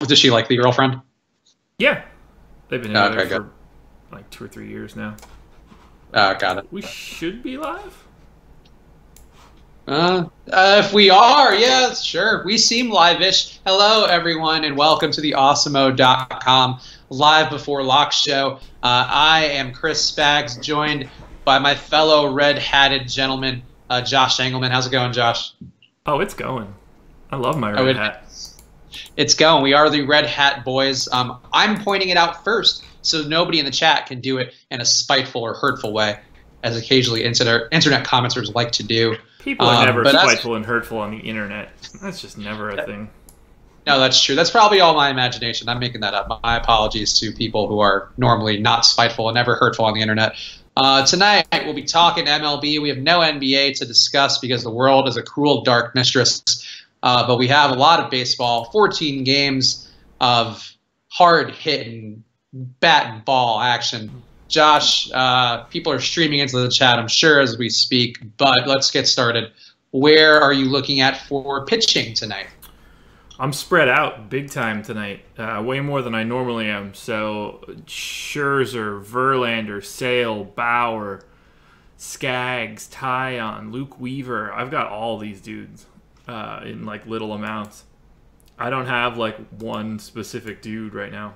Does she like the girlfriend? Yeah, they've been together Okay, for like 2 or 3 years now. Got it. We should be live. If we are, yeah, sure. We seem live-ish. Hello, everyone, and welcome to the awesemo.com live before lock show. I am Chris Spags, joined by my fellow red-hatted gentleman, Josh Engelman. How's it going, Josh? Oh, it's going. I love my red hat. It's going. We are the Red Hat Boys. I'm pointing it out first, so nobody in the chat can do it in a spiteful or hurtful way, as occasionally internet commenters like to do. People are never spiteful and hurtful on the internet. That's just never a thing. No, that's true. That's probably all my imagination. I'm making that up. My apologies to people who are normally not spiteful and never hurtful on the internet. Tonight, we'll be talking MLB. We have no NBA to discuss because the world is a cruel, dark mistress. But we have a lot of baseball, 14 games of hard-hitting bat and ball action. Josh, people are streaming into the chat, I'm sure, as we speak, but let's get started. Where are you looking at for pitching tonight? I'm spread out big time tonight, way more than I normally am. So Scherzer, Verlander, Sale, Bauer, Skaggs, Tyon, Luke Weaver. I've got all these dudes in like little amounts. I don't have like one specific dude right now.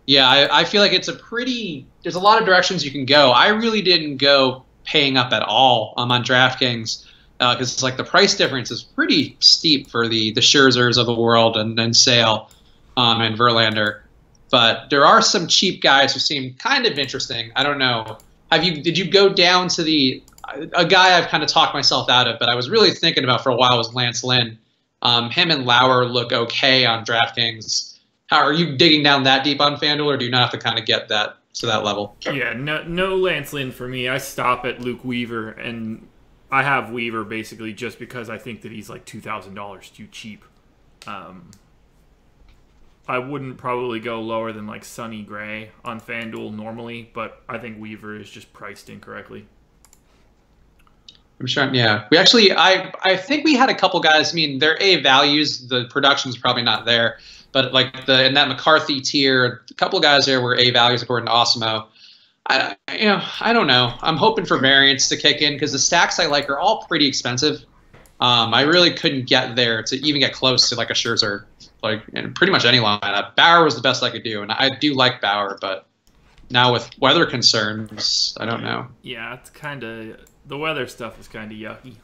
Yeah, I feel like it's there's a lot of directions you can go. I really didn't go paying up at all on DraftKings because it's like the price difference is pretty steep for the Scherzers of the world and Sale and Verlander. But there are some cheap guys who seem kind of interesting. I don't know. Did you go down to a guy I've kind of talked myself out of, but I was really thinking about for a while was Lance Lynn. Him and Lauer look okay on DraftKings. How are you digging down that deep on FanDuel, or do you not have to kind of get that to that level? Yeah, no Lance Lynn for me. I stop at Luke Weaver, and I have Weaver basically just because I think that he's like $2,000 too cheap. I wouldn't probably go lower than like Sonny Gray on FanDuel normally, but I think Weaver is just priced incorrectly. I'm sure. Yeah, we actually, I think we had a couple guys. I mean, their A values, the production's probably not there. But like in that McCarthy tier, a couple of guys there were A values according to Awesemo. I don't know. I'm hoping for variance to kick in because the stacks I like are all pretty expensive. I really couldn't get there to even get close to like a Scherzer, like in pretty much any lineup. Bauer was the best I could do, and I do like Bauer, but now with weather concerns, I don't know. Yeah, it's kind of the weather stuff is kind of yucky.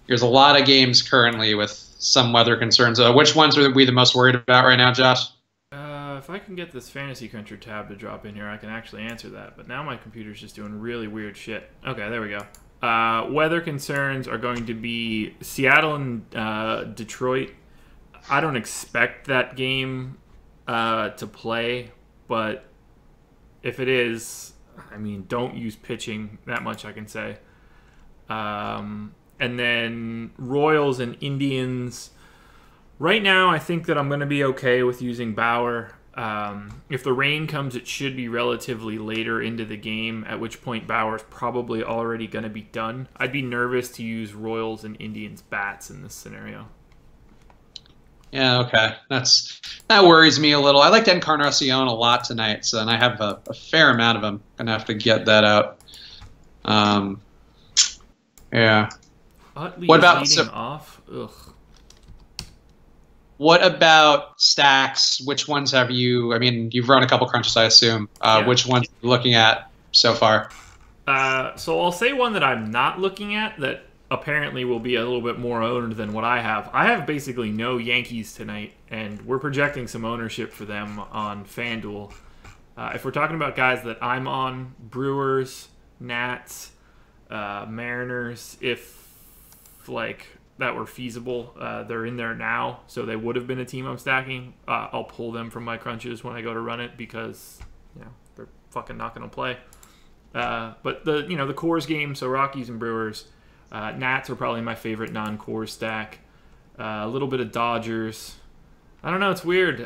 There's a lot of games currently with some weather concerns. Which ones are we the most worried about right now, Josh? If I can get this Fantasy Country tab to drop in here, I can actually answer that. But now my computer's just doing really weird shit. Okay, there we go. Weather concerns are going to be Seattle and Detroit. I don't expect that game to play, but if it is, I mean, don't use pitching. That much I can say. And then Royals and Indians. Right now, I think that I'm going to be okay with using Bauer. If the rain comes, it should be relatively later into the game, at which point Bauer's probably already going to be done. I'd be nervous to use Royals and Indians bats in this scenario. Yeah, okay. That worries me a little. I liked Encarnacion a lot tonight, so and I have a fair amount of them. I'm going to have to get that out. Yeah. Utley What about leading off? Ugh. What about stacks? Which ones have you? I mean, you've run a couple crunches, I assume. Yeah. Which ones are you looking at so far? So I'll say one that I'm not looking at that apparently will be a little bit more owned than what I have. I have basically no Yankees tonight, and we're projecting some ownership for them on FanDuel. If we're talking about guys that I'm on, Brewers, Nats, Mariners, if like that were feasible, they're in there now, so they would have been a team I'm stacking. I'll pull them from my crunches when I go to run it because they're fucking not going to play. But the Coors game, so Rockies and Brewers, Nats are probably my favorite non-Coors stack. A little bit of Dodgers. I don't know, it's weird.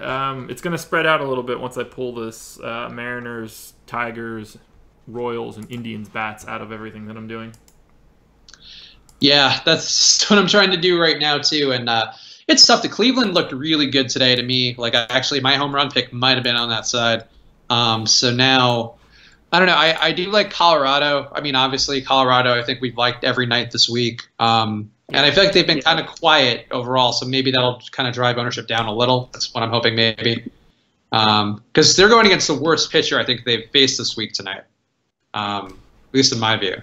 It's going to spread out a little bit once I pull this Mariners, Tigers, Royals, and Indians bats out of everything that I'm doing. Yeah, that's what I'm trying to do right now too, and it's tough. The Cleveland looked really good today to me. Like, my home run pick might have been on that side. So now, I don't know. I do like Colorado. I mean, obviously, Colorado, I think we've liked every night this week. And I feel like they've been kind of quiet overall, so maybe that'll kind of drive ownership down a little. That's what I'm hoping, maybe. Because they're going against the worst pitcher I think they've faced this week tonight, at least in my view.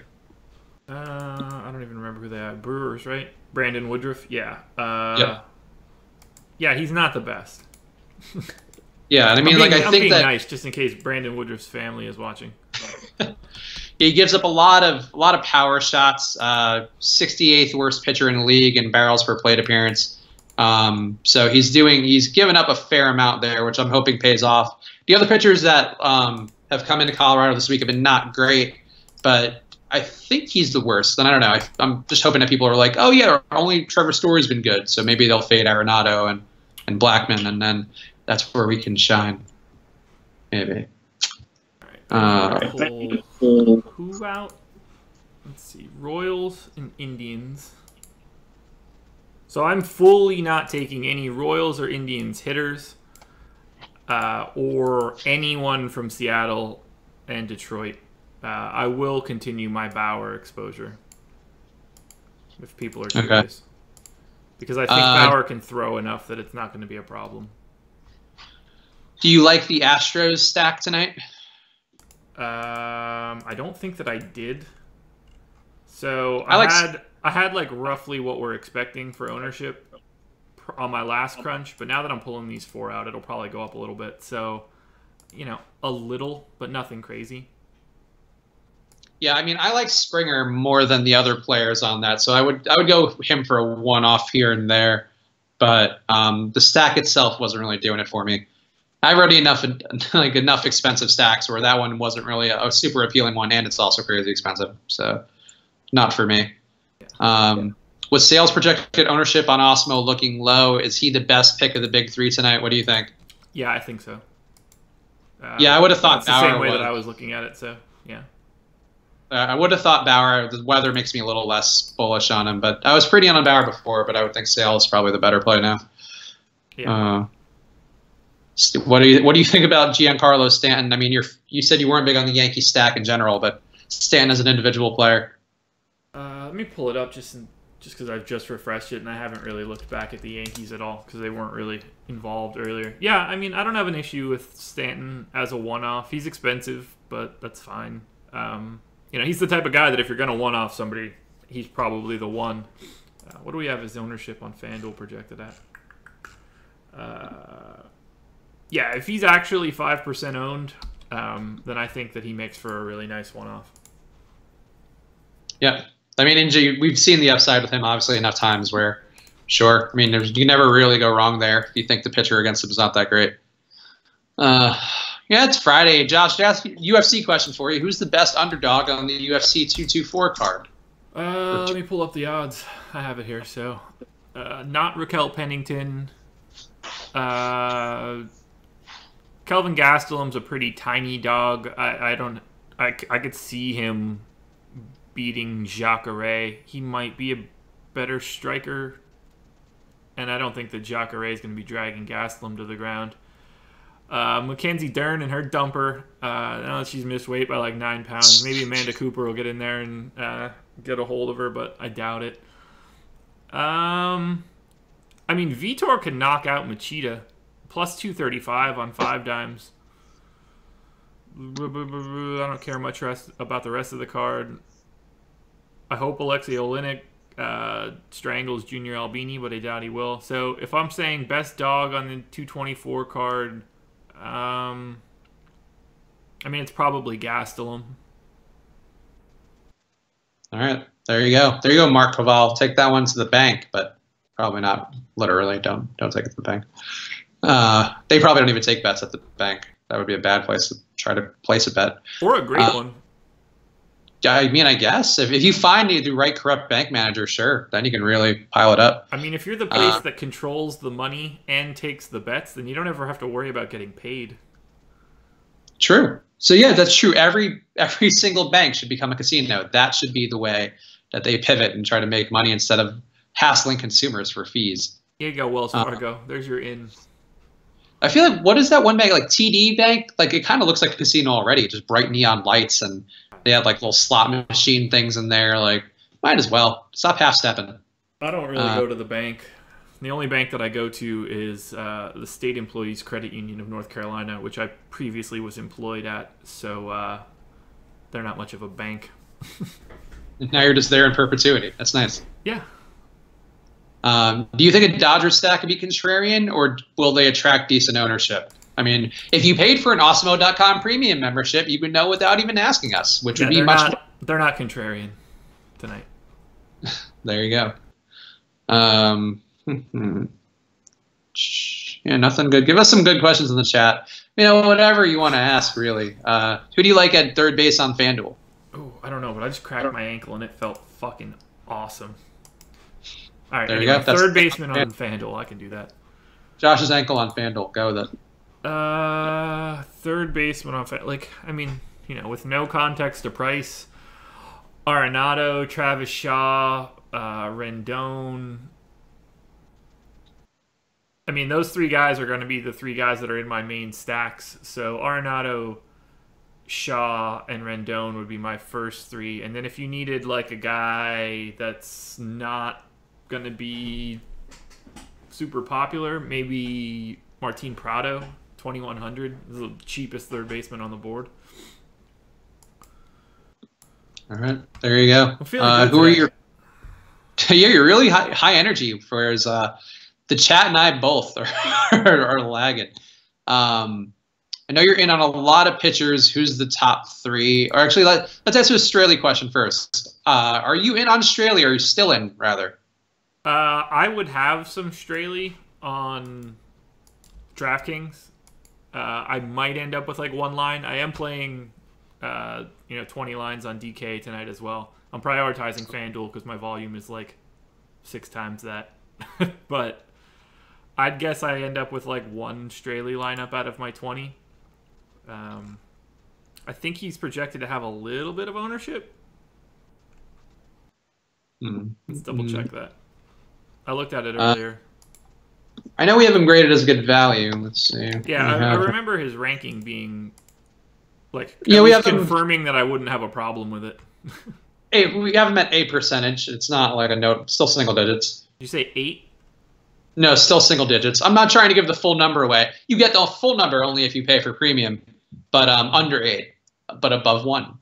I don't even remember who they had. Brewers, right? Brandon Woodruff? Yeah. Yep. Yeah, he's not the best. Yeah, and I mean, I'm think being that nice just in case Brandon Woodruff's family is watching. he gives up a lot of power shots. 68th worst pitcher in the league in barrels per plate appearance. So he's given up a fair amount there, which I'm hoping pays off. The other pitchers that have come into Colorado this week have been not great, but I think he's the worst. And I don't know. I'm just hoping that people are like, oh yeah, only Trevor Story's been good, so maybe they'll fade Arenado and Blackman, and then that's where we can shine. Maybe. All right. Who out? Let's see. Royals and Indians. So I'm fully not taking any Royals or Indians hitters, or anyone from Seattle and Detroit. I will continue my Bauer exposure if people are curious. Okay. Because I think Bauer can throw enough that it's not going to be a problem. Do you like the Astros stack tonight? I don't think that I did. So I had like roughly what we're expecting for ownership on my last crunch, but now that I'm pulling these 4 out, it'll probably go up a little bit. So, a little, but nothing crazy. Yeah, I mean, I like Springer more than the other players on that, so I would go him for a one-off here and there, but the stack itself wasn't really doing it for me. I've already enough expensive stacks where that one wasn't really a super appealing one, and it's also crazy expensive, so not for me. With sales projected ownership on Osmo looking low, is he the best pick of the big three tonight? What do you think? Yeah, I think so. Yeah, I would have thought Bauer the same way that I was looking at it, so yeah. I would have thought Bauer. The weather makes me a little less bullish on him, but I was pretty on Bauer before. But I would think Sale is probably the better play now. Yeah. What do you think about Giancarlo Stanton? I mean, you said you weren't big on the Yankee stack in general, but Stanton as an individual player. Let me pull it up just because I've just refreshed it and I haven't really looked back at the Yankees at all because they weren't really involved earlier. Yeah, I mean, I don't have an issue with Stanton as a one-off. He's expensive, but that's fine. He's the type of guy that if you're going to one-off somebody, he's probably the one. What do we have his ownership on FanDuel projected at? Yeah, if he's actually 5% owned, then I think that he makes for a really nice one-off. Yeah. I mean, we've seen the upside with him, obviously, enough times where, sure. I mean, you can never really go wrong there if you think the pitcher against him is not that great. Yeah, it's Friday. Josh, ask UFC question for you. Who's the best underdog on the UFC 224 card? Let me pull up the odds. I have it here. So, not Raquel Pennington. Kelvin Gastelum's a pretty tiny dog. I could see him beating Jacare. He might be a better striker, and I don't think that Jacare is going to be dragging Gastelum to the ground. Mackenzie Dern and her dumper. I know she's missed weight by like 9 pounds. Maybe Amanda Cooper will get in there and get a hold of her, but I doubt it. I mean, Vitor can knock out Machida. Plus 235 on 5 dimes. I don't care much about the rest of the card. I hope Alexei Oleinik strangles Junior Albini, but I doubt he will. So if I'm saying best dog on the 224 card, I mean, it's probably Gastelum. All right. There you go. There you go, Mark Koval. Take that one to the bank, but probably not literally. Don't take it to the bank. They probably don't even take bets at the bank. That would be a bad place to try to place a bet. Or a great one. I mean, I guess. If you find the right corrupt bank manager, sure, then you can really pile it up. I mean, if you're the place that controls the money and takes the bets, then you don't ever have to worry about getting paid. True. So, yeah, that's true. Every single bank should become a casino. That should be the way that they pivot and try to make money instead of hassling consumers for fees. Here you go, Wells Fargo. There's your in. I feel like, what is that one bank, like TD Bank? Like, it kind of looks like a casino already, just bright neon lights, and they have like little slot machine things in there. Like, might as well stop half-stepping. I don't really go to the bank. The only bank that I go to is the State Employees Credit Union of North Carolina, which I previously was employed at, so they're not much of a bank. Now you're just there in perpetuity. That's nice. Yeah. Do you think a Dodgers stack could be contrarian, or will they attract decent ownership? I mean, if you paid for an Awesemo.com premium membership, you would know without even asking us, which would be much. They're not contrarian tonight. There you go. Yeah, nothing good. Give us some good questions in the chat. You know, whatever you want to ask, really. Who do you like at third base on FanDuel? Oh, I don't know, but I just cracked my ankle and it felt fucking awesome. All right, there you go. Third baseman on FanDuel. I can do that. Josh's ankle on FanDuel. Go with it. Third baseman on FanDuel. Like, I mean, you know, with no context to price, Arenado, Travis Shaw, Rendon. I mean, those three guys are going to be the three guys that are in my main stacks. So Arenado, Shaw, and Rendon would be my first three. And then if you needed like a guy that's not going to be super popular, maybe Martin Prado, 2,100, the cheapest third baseman on the board. All right, there you go. Who are your? Yeah, you're really high energy. Whereas the chat and I both are lagging. I know you're in on a lot of pitchers. Who's the top three? Or actually, let's ask you a Straley question first. Are you in on Straley, or are you still in, rather? I would have some Straley on DraftKings. I might end up with like one line. I am playing 20 lines on DK tonight as well. I'm prioritizing FanDuel because my volume is like 6 times that. But I'd guess I end up with like one Straley lineup out of my 20. I think he's projected to have a little bit of ownership. Let's double check that. I looked at it earlier. I know we have him graded as good value. Let's see. Yeah, I remember his ranking being like, yeah, we have confirming that I wouldn't have a problem with it. We have him at A percentage. It's not like a note. Still single digits. Did you say 8? No, still single digits. I'm not trying to give the full number away. You get the full number only if you pay for premium, but under 8, but above 1.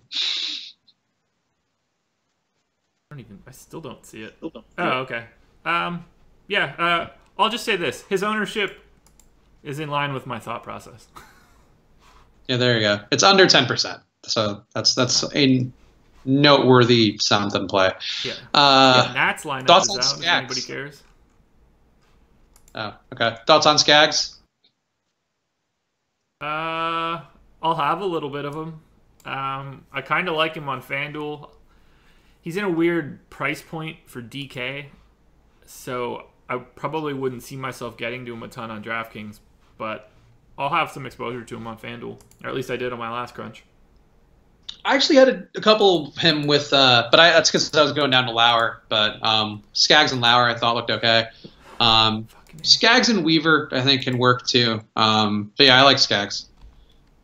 I still don't see it. Oh, okay. Yeah. I'll just say this: his ownership is in line with my thought process. Yeah, there you go. It's under 10%, so that's a noteworthy something play. Yeah. Nat's lineup thoughts is on out. Skaggs? If anybody cares? Oh, okay. Thoughts on Skaggs? I'll have a little bit of him. I kind of like him on FanDuel. He's in a weird price point for DK, so I probably wouldn't see myself getting to him a ton on DraftKings, but I'll have some exposure to him on FanDuel, or at least I did on my last crunch. I actually had a couple of him with, but that's because I was going down to Lauer. But Skaggs and Lauer I thought looked okay. Skaggs and Weaver I think can work too. But yeah, I like Skaggs.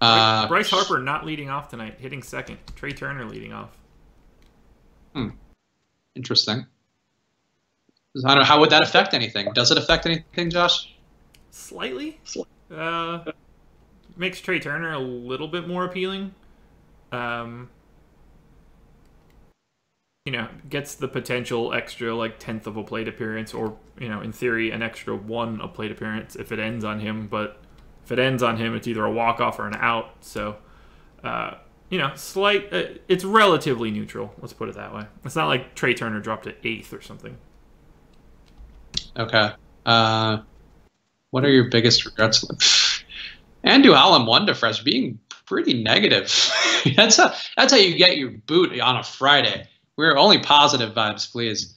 Bryce Harper not leading off tonight, hitting second. Trey Turner leading off. Interesting. I don't know, how would that affect anything? Does it affect anything, Josh? Slightly. Makes Trey Turner a little bit more appealing. Gets the potential extra like 10th of a plate appearance, or in theory an extra 1 a plate appearance if it ends on him. But if it ends on him, it's either a walk off or an out. So, slight. It's relatively neutral. Let's put it that way. It's not like Trey Turner dropped to 8th or something. Okay. What are your biggest regrets? Andu Allen won fresh being pretty negative. that's how you get your boot on a Friday. We're only positive vibes, please.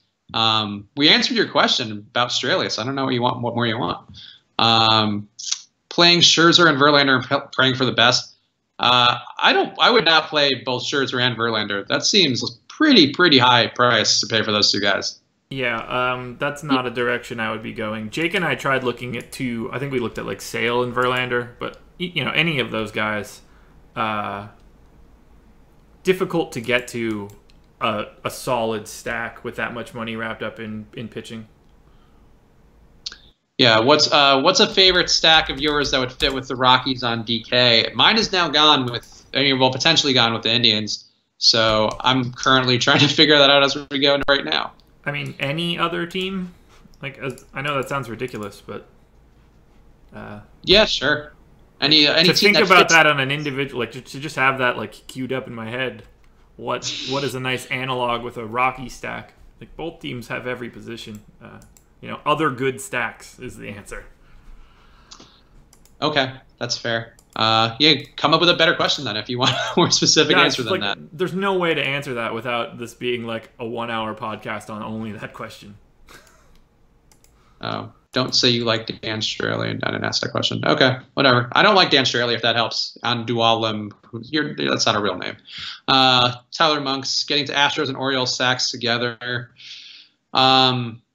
We answered your question about Australia, so I don't know what more you want. Playing Scherzer and Verlander and praying for the best. I would not play both Scherzer and Verlander. That seems pretty high price to pay for those two guys. Yeah, that's not a direction I would be going. Jake and I tried looking at two. I think we looked at like Sale and Verlander, but any of those guys, difficult to get to a solid stack with that much money wrapped up in pitching. Yeah, what's a favorite stack of yours that would fit with the Rockies on DK? Mine is now gone with, potentially gone with the Indians. So I'm currently trying to figure that out as we go right now. I mean, any other team? I know that sounds ridiculous, but yeah, sure. Any to team think that about fits. that on an individual, to just have that queued up in my head. What is a nice analog with a Rocky stack? Both teams have every position. Other good stacks is the answer. Okay, that's fair. Come up with a better question then if you want a more specific answer than that. There's no way to answer that without this being a 1-hour podcast on only that question. Oh, don't say you like Dan Straley and I didn't ask that question. Okay, whatever. I don't like Dan Straley if that helps. On Dualim, that's not a real name. Tyler Monk's getting to Astros and Orioles stacks together.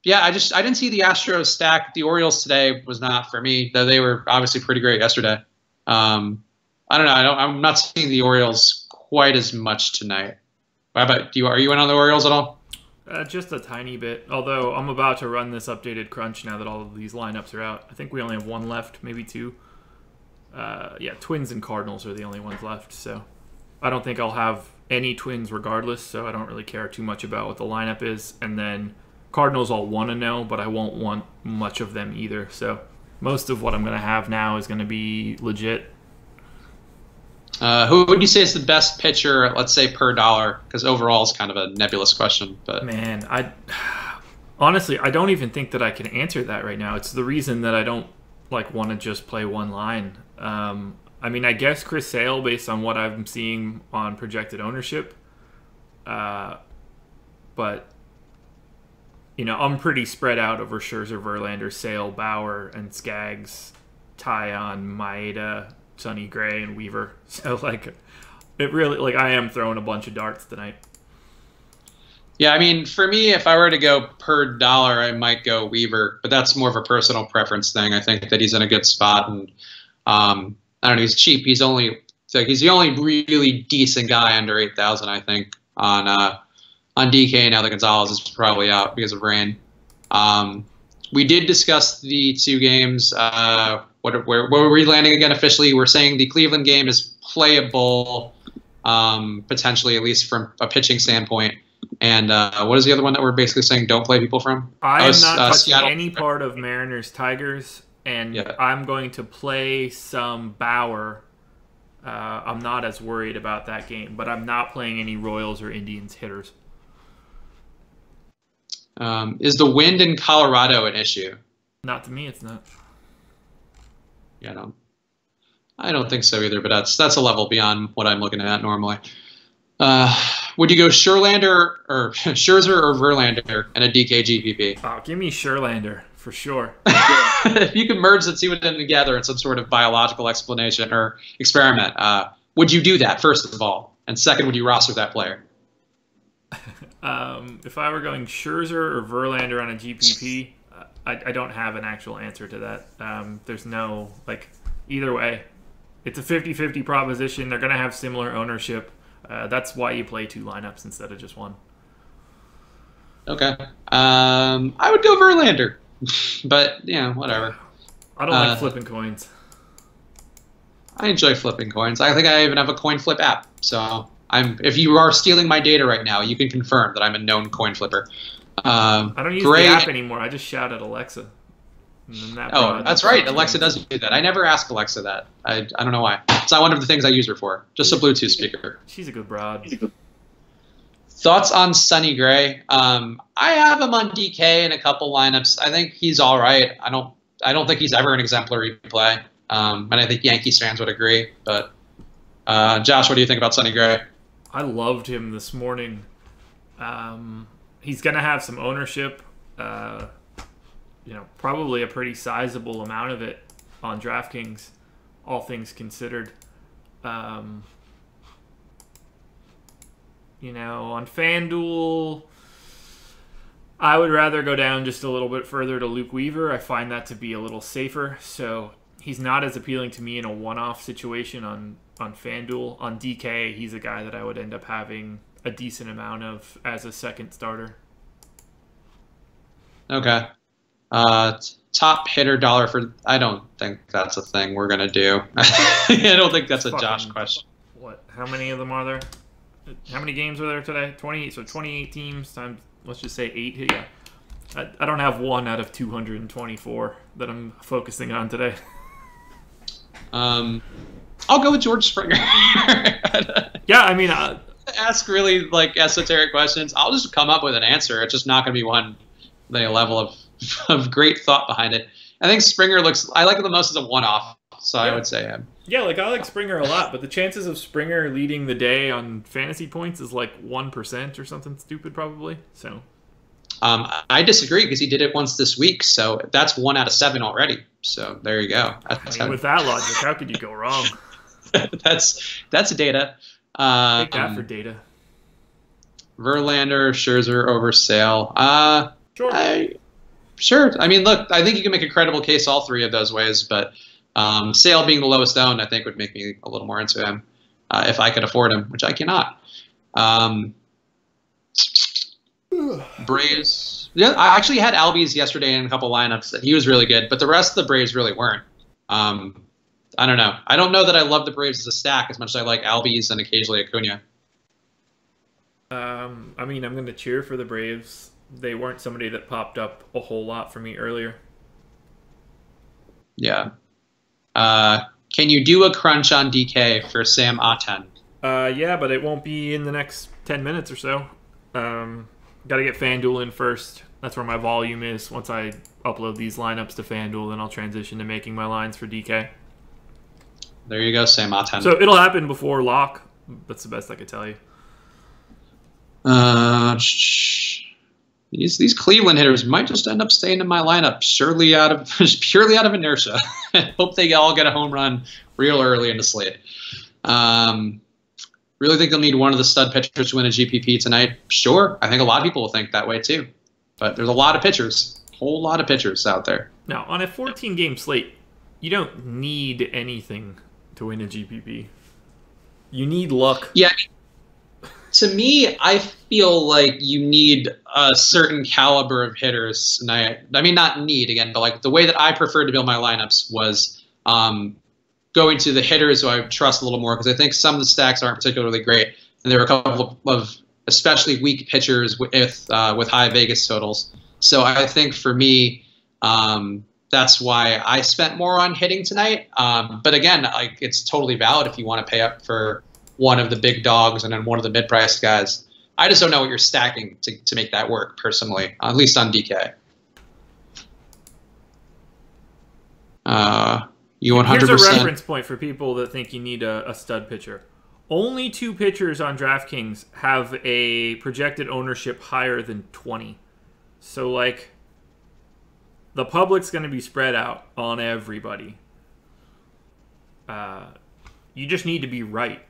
Yeah, I didn't see the Astros stack. The Orioles today was not for me, though they were obviously pretty great yesterday. I don't know. I'm not seeing the Orioles quite as much tonight. How about you? Are you in on the Orioles at all? Just a tiny bit. Although I'm about to run this updated crunch now that all of these lineups are out. I think we only have one left, maybe two. Twins and Cardinals are the only ones left. So I don't think I'll have any Twins regardless. So I don't really care too much about what the lineup is. And then Cardinals I'll want to know, but I won't want much of them either. So most of what I'm going to have now is going to be legit. Who would you say is the best pitcher, let's say, per dollar? Because overall is kind of a nebulous question. But man, honestly, I don't even think that I can answer that right now. It's the reason that I don't want to just play one line. I mean, I guess Chris Sale, based on what I'm seeing on projected ownership. But I'm pretty spread out over Scherzer, Verlander, Sale, Bauer, and Skaggs, Tyon, Maeda, Sonny Gray, and Weaver. So, it really, I am throwing a bunch of darts tonight. Yeah, I mean, for me, if I were to go per dollar, I might go Weaver, but that's more of a personal preference thing. I think that he's in a good spot, and I don't know, he's cheap. He's the only really decent guy under 8,000, I think, on DK. Now that Gonzalez is probably out because of rain. We did discuss the two games. Where were we landing again officially? We're saying the Cleveland game is playable, potentially, at least from a pitching standpoint. And what is the other one that we're basically saying don't play people from? I am not touching Seattle. any part of Mariners Tigers, and yeah. I'm going to play some Bauer. I'm not as worried about that game, but I'm not playing any Royals or Indians hitters. Is the wind in Colorado an issue? Not to me, it's not. Yeah, I don't think so either, but that's a level beyond what I'm looking at normally. Would you go Scherzer or Verlander in a DK GPP? Oh, give me Scherlander for sure. If you could merge the two of them together in some sort of biological explanation or experiment, would you do that, first of all? And second, would you roster that player? If I were going Scherzer or Verlander on a GPP, I don't have an actual answer to that. There's no, either way. It's a 50-50 proposition. They're going to have similar ownership. That's why you play two lineups instead of just one. Okay. I would go Verlander. But, whatever. I don't like flipping coins. I enjoy flipping coins. I think I even have a coin flip app. So if you are stealing my data right now, you can confirm that I'm a known coin flipper. I don't use the app anymore. I just shout at Alexa. That's right. Alexa does do that. I never ask Alexa that. I don't know why. It's not one of the things I use her for. Just a Bluetooth speaker. She's a good broad. Thoughts on Sonny Gray? I have him on DK in a couple lineups. I think he's all right. I don't think he's ever an exemplary play. And I think Yankees fans would agree. But Josh, what do you think about Sonny Gray? I loved him this morning. He's going to have some ownership. Probably a pretty sizable amount of it on DraftKings, all things considered. On FanDuel, I would rather go down just a little bit further to Luke Weaver. I find that to be a little safer. So he's not as appealing to me in a one-off situation on FanDuel. On DK, he's a guy that I would end up having a decent amount of as a second starter. Okay. Top hitter dollar for... I don't think that's a thing we're going to do. I don't think that's a Josh question. What? How many of them are there? How many games are there today? 28. So 28 teams times, let's just say 8. Yeah. I don't have one out of 224 that I'm focusing on today. I'll go with George Springer. Yeah, I mean... ask really, like, esoteric questions. I'll just come up with an answer. It's just not going to be one with a level of great thought behind it. I think Springer looks... I like it the most as a one-off, so yeah. I would say him. Yeah, like, I like Springer a lot, but the chances of Springer leading the day on fantasy points is like 1% or something stupid, probably. So... I disagree because he did it once this week, so that's 1 out of 7 already. So there you go. With that logic, how could you go wrong? that's data. Take that for data. Verlander, Scherzer over Sale. Sure. Sure. I mean, look, I think you can make a credible case all three of those ways, but Sale being the lowest owned, I think would make me a little more into him if I could afford him, which I cannot. Braves. Yeah, I actually had Albies yesterday in a couple lineups, and he was really good, but the rest of the Braves really weren't. I don't know. I don't know that I love the Braves as a stack as much as I like Albies and occasionally Acuna. I mean, I'm going to cheer for the Braves. They weren't somebody that popped up a whole lot for me earlier. Yeah. Can you do a crunch on DK for Sam Aten? Yeah, but it won't be in the next 10 minutes or so. Got to get FanDuel in first. That's where my volume is. Once I upload these lineups to FanDuel, then I'll transition to making my lines for DK. There you go, Sam Aten. So it'll happen before lock. That's the best I could tell you. These Cleveland hitters might just end up staying in my lineup purely out of inertia. Hope they all get a home run real early in the slate. Really think they'll need one of the stud pitchers to win a GPP tonight? Sure. I think a lot of people will think that way too. But there's a lot of pitchers. A whole lot of pitchers out there. Now, on a 14-game slate, you don't need anything to win a GPP. You need luck. Yeah. To me, I feel like you need a certain caliber of hitters tonight. I mean, not need, again, but like the way that I preferred to build my lineups was going to the hitters who I trust a little more, because I think some of the stacks aren't particularly great, and there are a couple of especially weak pitchers with high Vegas totals. So I think for me, that's why I spent more on hitting tonight. But again, like, it's totally valid if you want to pay up for one of the big dogs and then one of the mid-priced guys. I just don't know what you're stacking to make that work personally, at least on DK. You 100%. Here's a reference point for people that think you need a stud pitcher. Only 2 pitchers on DraftKings have a projected ownership higher than 20. So, like, the public's going to be spread out on everybody. You just need to be right.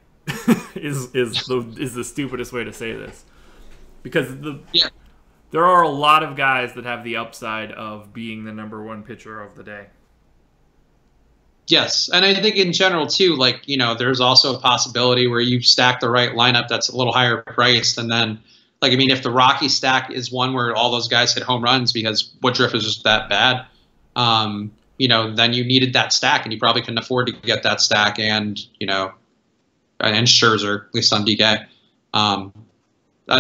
is the stupidest way to say this, because there are a lot of guys that have the upside of being the #1 pitcher of the day. Yes, and I think in general too, like, you know, there's also a possibility where you stack the right lineup that's a little higher priced, and then, like, I mean, if the Rocky stack is one where all those guys hit home runs because Woodruff is just that bad, you know, then you needed that stack, and you probably couldn't afford to get that stack, and, you know, and Scherzer, at least on DK.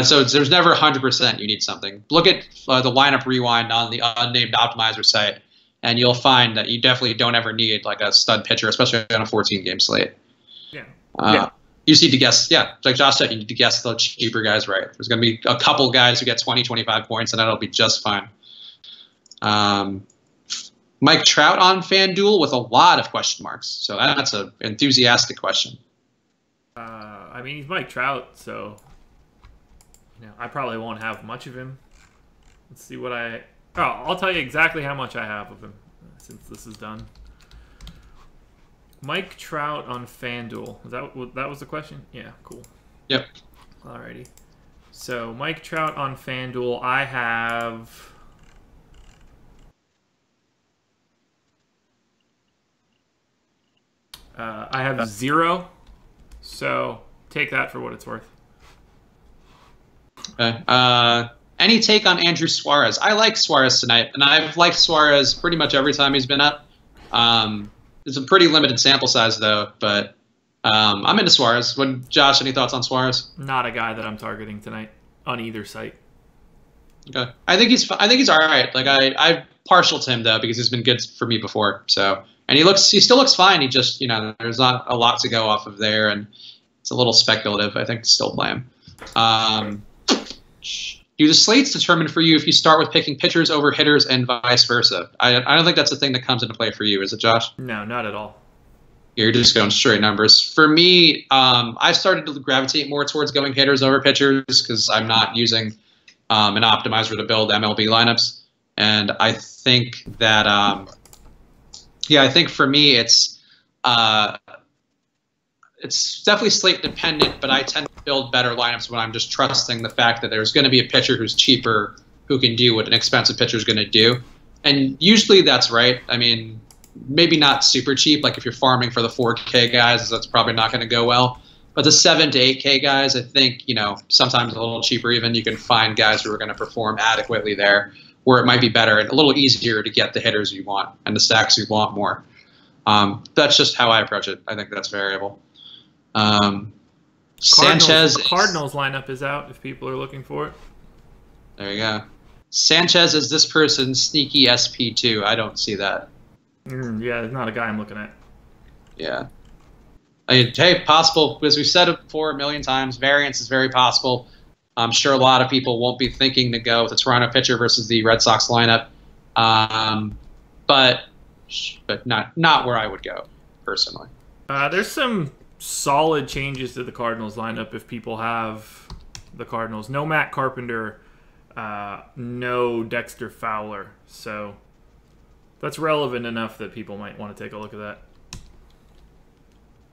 So there's never 100% you need something. Look at the lineup rewind on the unnamed optimizer site, and you'll find that you definitely don't ever need like a stud pitcher, especially on a 14-game slate. Yeah. You just need to guess. Yeah, like Josh said, you need to guess the cheaper guys right. There's going to be a couple guys who get 20, 25 points, and that'll be just fine. Mike Trout on FanDuel with a lot of question marks. So that's an enthusiastic question. I mean, he's Mike Trout, so I probably won't have much of him. Let's see what I'll tell you exactly how much I have of him since this is done. Mike Trout on FanDuel. That was the question? Yeah, cool. Yep. Alrighty. So Mike Trout on FanDuel. I have 0. So take that for what it's worth. Okay. Any take on Andrew Suarez? I like Suarez tonight, and I've liked Suarez pretty much every time he's been up. It's a pretty limited sample size, though, but I'm into Suarez. Josh, any thoughts on Suarez? Not a guy that I'm targeting tonight on either site. Okay. I think he's all right. Like I'm partial to him, though, because he's been good for me before. So, and he still looks fine. He just, there's not a lot to go off of there, and it's a little speculative, I think, to still play him. Do the slates determine for you if you start with picking pitchers over hitters and vice versa? I don't think that's a thing that comes into play for you, is it, Josh? No, not at all. You're just going straight numbers. For me, I started to gravitate more towards going hitters over pitchers because I'm not using an optimizer to build MLB lineups. And I think that, I think for me it's definitely slate dependent, but I tend to build better lineups when I'm just trusting the fact that there's going to be a pitcher who's cheaper who can do what an expensive pitcher is going to do. And usually that's right. I mean, maybe not super cheap. Like if you're farming for the 4K guys, that's probably not going to go well. But the 7 to 8K guys, I think, sometimes a little cheaper even, you can find guys who are going to perform adequately there, where it might be better and a little easier to get the hitters you want and the stacks you want more. That's just how I approach it. I think that's variable. Sanchez. Cardinals lineup is out if people are looking for it. There you go. Sanchez is this person's sneaky SP2. I don't see that. Yeah, it's not a guy I'm looking at. Yeah. I mean, hey, possible, as we've said it before a million times, variance is very possible. I'm sure a lot of people won't be thinking to go with the Toronto pitcher versus the Red Sox lineup. But not where I would go, personally. There's some solid changes to the Cardinals lineup if people have the Cardinals. No Matt Carpenter, no Dexter Fowler. So that's relevant enough that people might want to take a look at that.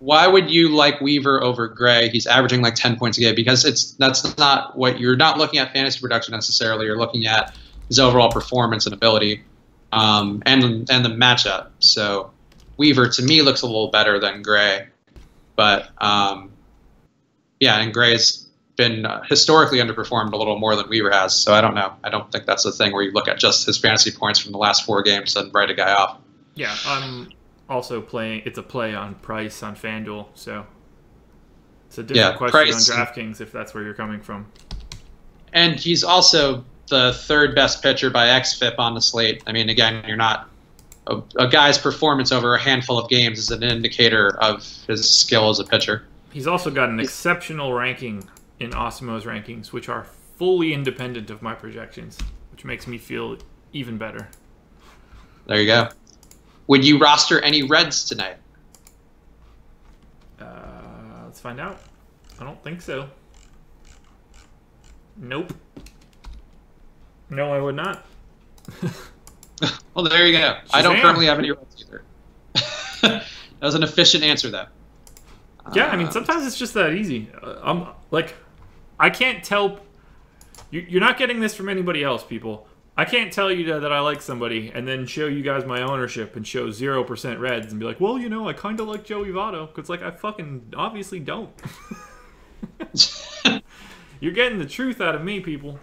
Why would you like Weaver over Gray? He's averaging like 10 points a game because that's not what you're not looking at fantasy production necessarily. You're looking at his overall performance and ability, and the matchup. So Weaver to me looks a little better than Gray, but and Gray's been historically underperformed a little more than Weaver has. So I don't know. I don't think that's the thing where you look at just his fantasy points from the last 4 games and write a guy off. Yeah, I'm also playing. It's a play on price on FanDuel, so it's a different question price, on DraftKings if that's where you're coming from. And he's also the 3rd best pitcher by xFIP on the slate. I mean, again, you're not a guy's performance over a handful of games is an indicator of his skill as a pitcher. He's also got an exceptional ranking in Osmo's rankings, which are fully independent of my projections, which makes me feel even better. There you go. Would you roster any Reds tonight? Let's find out. I don't think so. Nope. No, I would not. Well, there you go. Shazam. I don't currently have any Reds either. That was an efficient answer, though. Yeah, I mean, sometimes it's just that easy. I can't tell. You're not getting this from anybody else, people. I can't tell you that I like somebody and then show you guys my ownership and show 0% Reds and be like, well, I kind of like Joey Votto. Because, I fucking obviously don't. You're getting the truth out of me, people.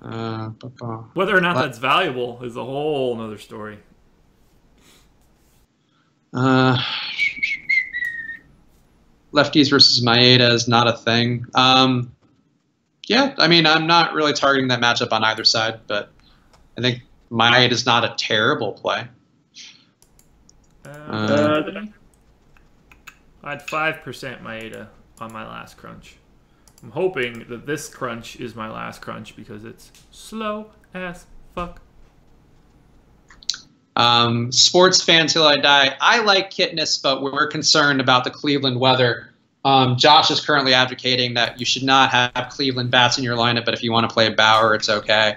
Whether or not that's valuable is a whole nother story. Lefties versus Maeda is not a thing. Yeah, I mean, I'm not really targeting that matchup on either side, but I think Maeda is not a terrible play. I had 5% Maeda on my last crunch. I'm hoping that this crunch is my last crunch because it's slow as fuck. Sports fan till I die. I like Kitness, but we're concerned about the Cleveland weather. Josh is currently advocating that you should not have Cleveland bats in your lineup, but if you want to play Bauer, it's okay.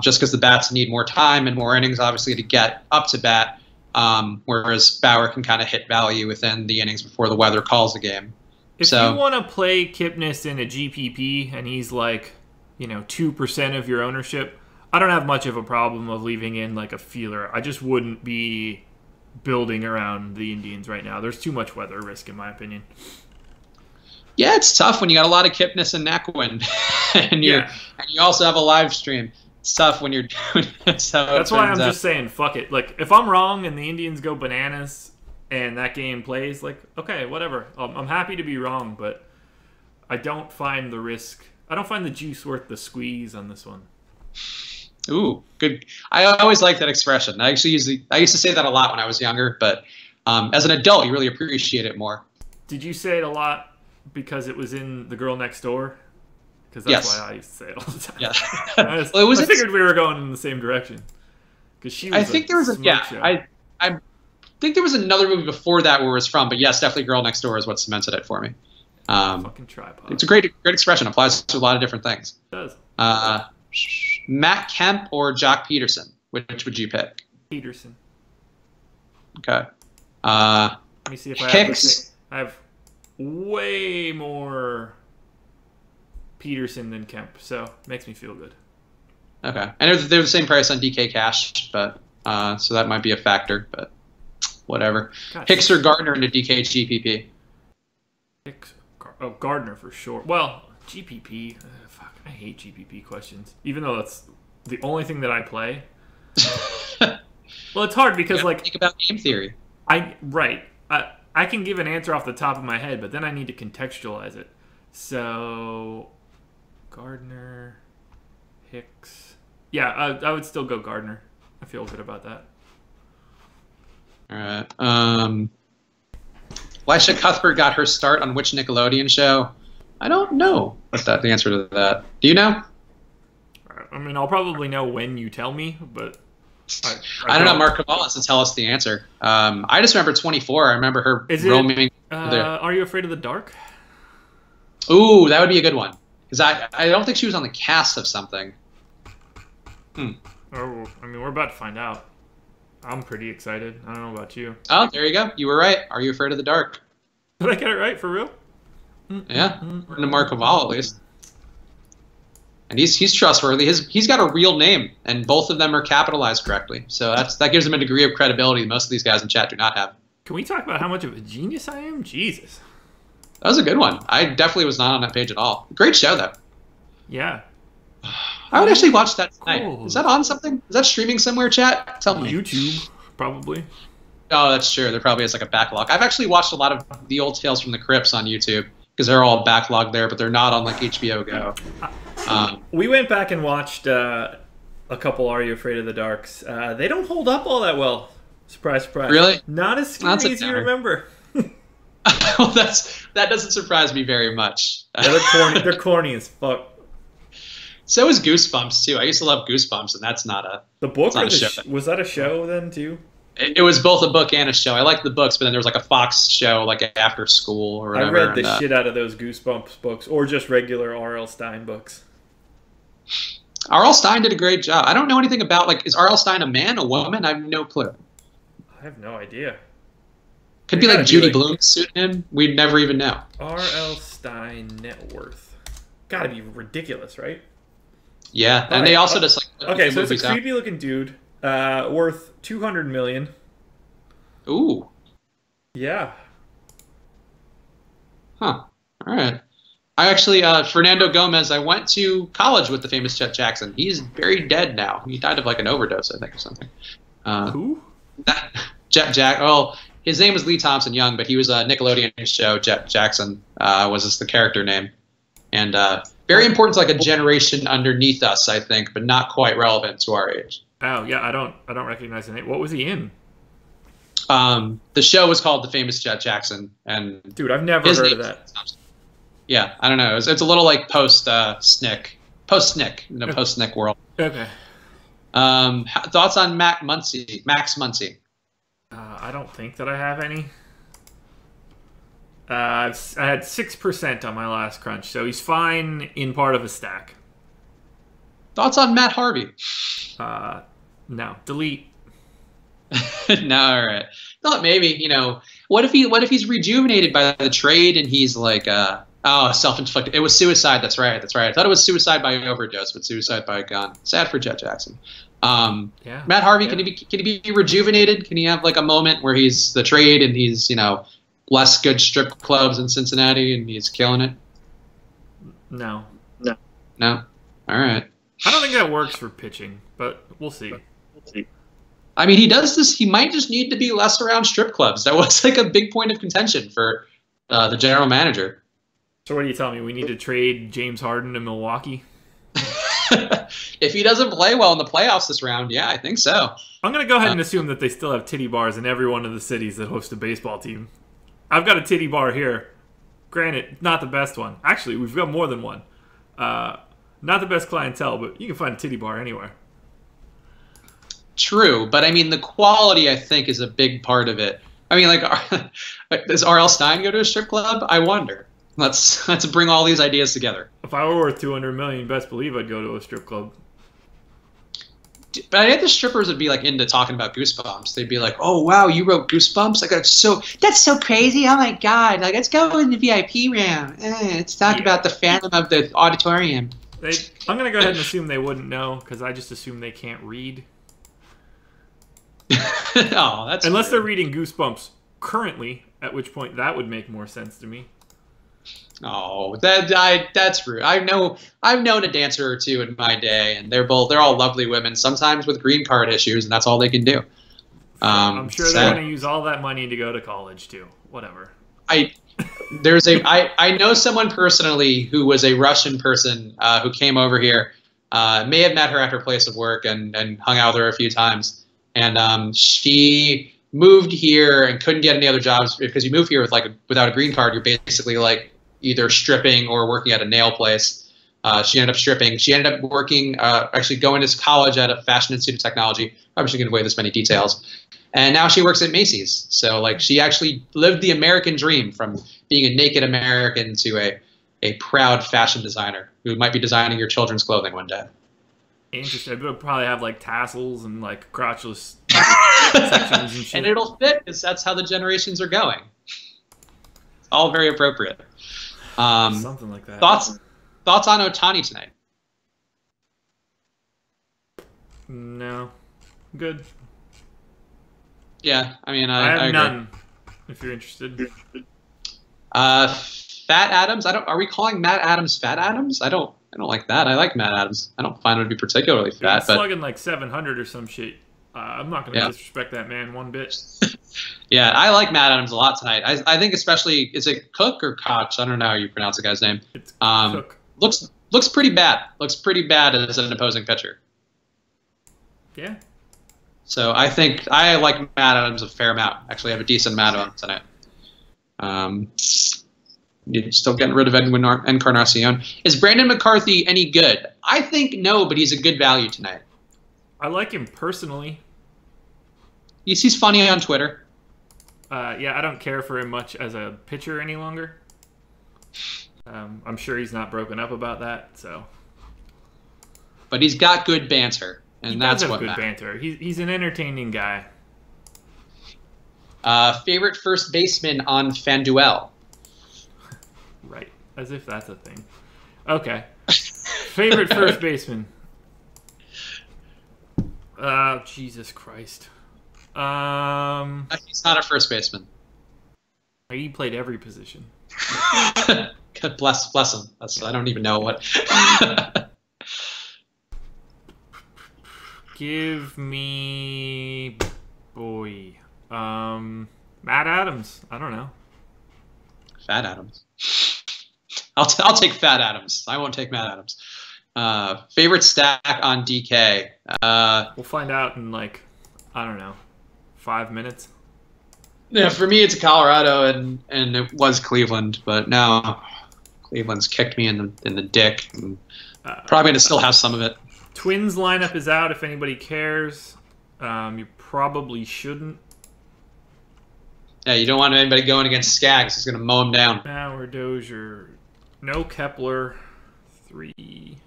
Just because the bats need more time and more innings, obviously, to get up to bat, whereas Bauer can kind of hit value within the innings before the weather calls the game. If you want to play Kipnis in a GPP and he's like, 2% of your ownership, I don't have much of a problem of leaving in like a feeler. I just wouldn't be building around the Indians right now. There's too much weather risk, in my opinion. Yeah, it's tough when you got a lot of Kipnis and Naquin, and you also have a live stream. It's tough when you're doing it. So that's why I'm just saying, fuck it. Like, if I'm wrong and the Indians go bananas and that game plays, like, okay, whatever. I'm happy to be wrong, but I don't find the risk. I don't find the juice worth the squeeze on this one. Ooh, good. I always like that expression. I used to say that a lot when I was younger, but as an adult, you really appreciate it more. Did you say it a lot because it was in The Girl Next Door? Because that's why I used to say it all the time. Yeah. I figured we were going in the same direction. Because she was I think there was I think there was another movie before that where it was from, but yes, definitely Girl Next Door is what cemented it for me. Fucking tripod. It's a great expression. Applies to a lot of different things. It does. Matt Kemp or Jock Peterson? Which would you pick? Peterson. Okay. Let me see if I Hicks. I have way more Peterson than Kemp, so it makes me feel good. Okay. I know they're the same price on DK Cash, but so that might be a factor, but whatever. Gosh. Hicks or Gardner into DK GPP? Gardner for sure. Well, GPP. Fuck, I hate GPP questions, even though that's the only thing that I play. Well, it's hard because think about game theory. I can give an answer off the top of my head, but then I need to contextualize it. So, Gardner, Hicks. Yeah, I would still go Gardner. I feel good about that. All right. Elisha Cuthbert got her start on which Nickelodeon show? I don't know what's the answer to that. Do you know? I mean, I'll probably know when you tell me, but I don't know. Mark Cavalli has to tell us the answer. I just remember 24. I remember her roaming. Are You Afraid of the Dark? Ooh, that would be a good one. Because I don't think she was on the cast of something. Oh, I mean, we're about to find out. I'm pretty excited. I don't know about you. Oh, there you go. You were right. Are You Afraid of the Dark? Did I get it right for real? Yeah, according to Mark Cavalli at least. And he's trustworthy. He's got a real name, and both of them are capitalized correctly. So that gives him a degree of credibility most of these guys in chat do not have. Can we talk about how much of a genius I am? Jesus. That was a good one. I definitely was not on that page at all. Great show, though. Yeah. I would actually watch that tonight. Cool. Is that on something? Is that streaming somewhere, chat? Tell me. YouTube, probably. Oh, that's true. There probably is like a backlog. I've actually watched a lot of the old Tales from the Crypts on YouTube because they're all backlogged there, but they're not on like HBO Go. We went back and watched a couple Are You Afraid of the Darks. They don't hold up all that well. Surprise, surprise. Really? Not as scary as you remember. Well, that doesn't surprise me very much. Yeah, they're corny as fuck. So is Goosebumps too. I used to love Goosebumps, and that's not a the book. Or was that a show then too? It was both a book and a show. I liked the books, but then there was like a Fox show like after school or whatever. I read the shit out of those Goosebumps books, or just regular R.L. Stine books. R.L. Stine did a great job. I don't know anything about is R.L. Stine a man, a woman? I have no clue. I have no idea. Could be like Judy Blume's pseudonym. We'd never even know. R.L. Stine net worth. Gotta be ridiculous, right? Yeah, and they also just okay, so it's a creepy looking dude, worth $200 million. Ooh. Yeah. Huh. All right. I actually, Fernando Gomez, I went to college with the famous Chet Jackson. He's very dead now. He died of like an overdose, I think, or something. Who? Well, his name was Lee Thompson Young, but he was a Nickelodeon show. Jet Jackson was just the character name. And very important to like a generation underneath us, I think, but not quite relevant to our age. Oh, yeah, I don't recognize the name. What was he in? The show was called The Famous Jet Jackson. And dude, I've never heard of that. Yeah, I don't know. It's a little like post-Snick in a post-Snick world. Okay. Thoughts on Max Muncy? I don't think that I have any. I had 6% on my last crunch, so he's fine in part of a stack. Thoughts on Matt Harvey? No. Delete. No, all right. Thought maybe, what if he's rejuvenated by the trade and he's like, self-inflicted. It was suicide. That's right. That's right. I thought it was suicide by overdose, but suicide by a gun. Sad for Jet Jackson. Yeah. Matt Harvey, Yeah. can he be rejuvenated? Can he have like a moment where he's the trade and he's, less good strip clubs in Cincinnati and he's killing it? No. No? All right. I don't think that works for pitching, but we'll see. I mean, he does this. He might just need to be less around strip clubs. That was like a big point of contention for the general manager. So what are you telling me? We need to trade James Harden to Milwaukee? If he doesn't play well in the playoffs this round, yeah, I think so. I'm going to go ahead and assume that they still have titty bars in every one of the cities that host a baseball team. I've got a titty bar here. Granted, not the best one. Actually, we've got more than one. Not the best clientele, but you can find a titty bar anywhere. True, but I mean, the quality, I think, is a big part of it. I mean, like, does R.L. Stein go to a strip club? I wonder. Let's bring all these ideas together. If I were worth $200 million, best believe I'd go to a strip club. But I think the strippers would be like into talking about Goosebumps. They'd be like, "Oh wow, you wrote Goosebumps? Like that's so crazy. Oh my god! Like let's go in the VIP room. Let's talk about the Phantom of the auditorium." I'm gonna go ahead and assume they wouldn't know because I just assume they can't read. Oh, that's unless weird. they're reading Goosebumps currently, at which point that would make more sense to me. Oh, that's rude. I've known a dancer or two in my day, and they're all lovely women. Sometimes with green card issues, and that's all they can do. I'm sure they're going to use all that money to go to college too. Whatever. I know someone personally who was a Russian person who came over here. May have met her at her place of work and hung out with her a few times. And she moved here and couldn't get any other jobs because you move here without a green card. You're basically like either stripping or working at a nail place. She ended up stripping. She ended up working, actually going to college at a Fashion Institute of Technology. Probably shouldn't give away this many details. And now she works at Macy's. So like she actually lived the American dream from being a naked American to a proud fashion designer who might be designing your children's clothing one day. Interesting. It would probably have like tassels and like crotchless sections and shit. And it'll fit because that's how the generations are going. It's all very appropriate. Something like that. Thoughts on Ohtani tonight? No. Good. Yeah, I mean, I have agree. none. If you're interested. Fat Adams. Are we calling Matt Adams Fat Adams? I don't like that. I like Matt Adams. I don't find him to be particularly fat. He's slugging like 700 or some shit. I'm not going to disrespect that man one bit. Yeah, I like Matt Adams a lot tonight. I think especially, is it Cook or Koch? I don't know how you pronounce the guy's name. It's Cook. Looks pretty bad. Looks pretty bad as an opposing pitcher. Yeah. So I think I like Matt Adams a fair amount. Actually, I have a decent amount of him tonight. You're still getting rid of Encarnacion. Is Brandon McCarthy any good? I think no, but he's a good value tonight. I like him personally. He's funny on Twitter. Yeah, I don't care for him much as a pitcher any longer. I'm sure he's not broken up about that. So, but he's got good banter, and that's what matters. Good banter. He's an entertaining guy. Favorite first baseman on FanDuel. Right, as if that's a thing. Okay. Favorite first baseman. Jesus Christ. He's not a first baseman. He played every position. God bless him. I don't even know what. Give me Matt Adams. I don't know. Fat Adams. I'll take Fat Adams. I won't take Matt Adams. Favorite stack on DK. We'll find out in I don't know, 5 minutes. Yeah, for me it's Colorado and it was Cleveland, but now Cleveland's kicked me in the dick. And probably gonna still have some of it. Twins lineup is out if anybody cares. You probably shouldn't. Yeah, you don't want anybody going against Skaggs. He's gonna mow him down. Bauer, Dozier, no Kepler, 3.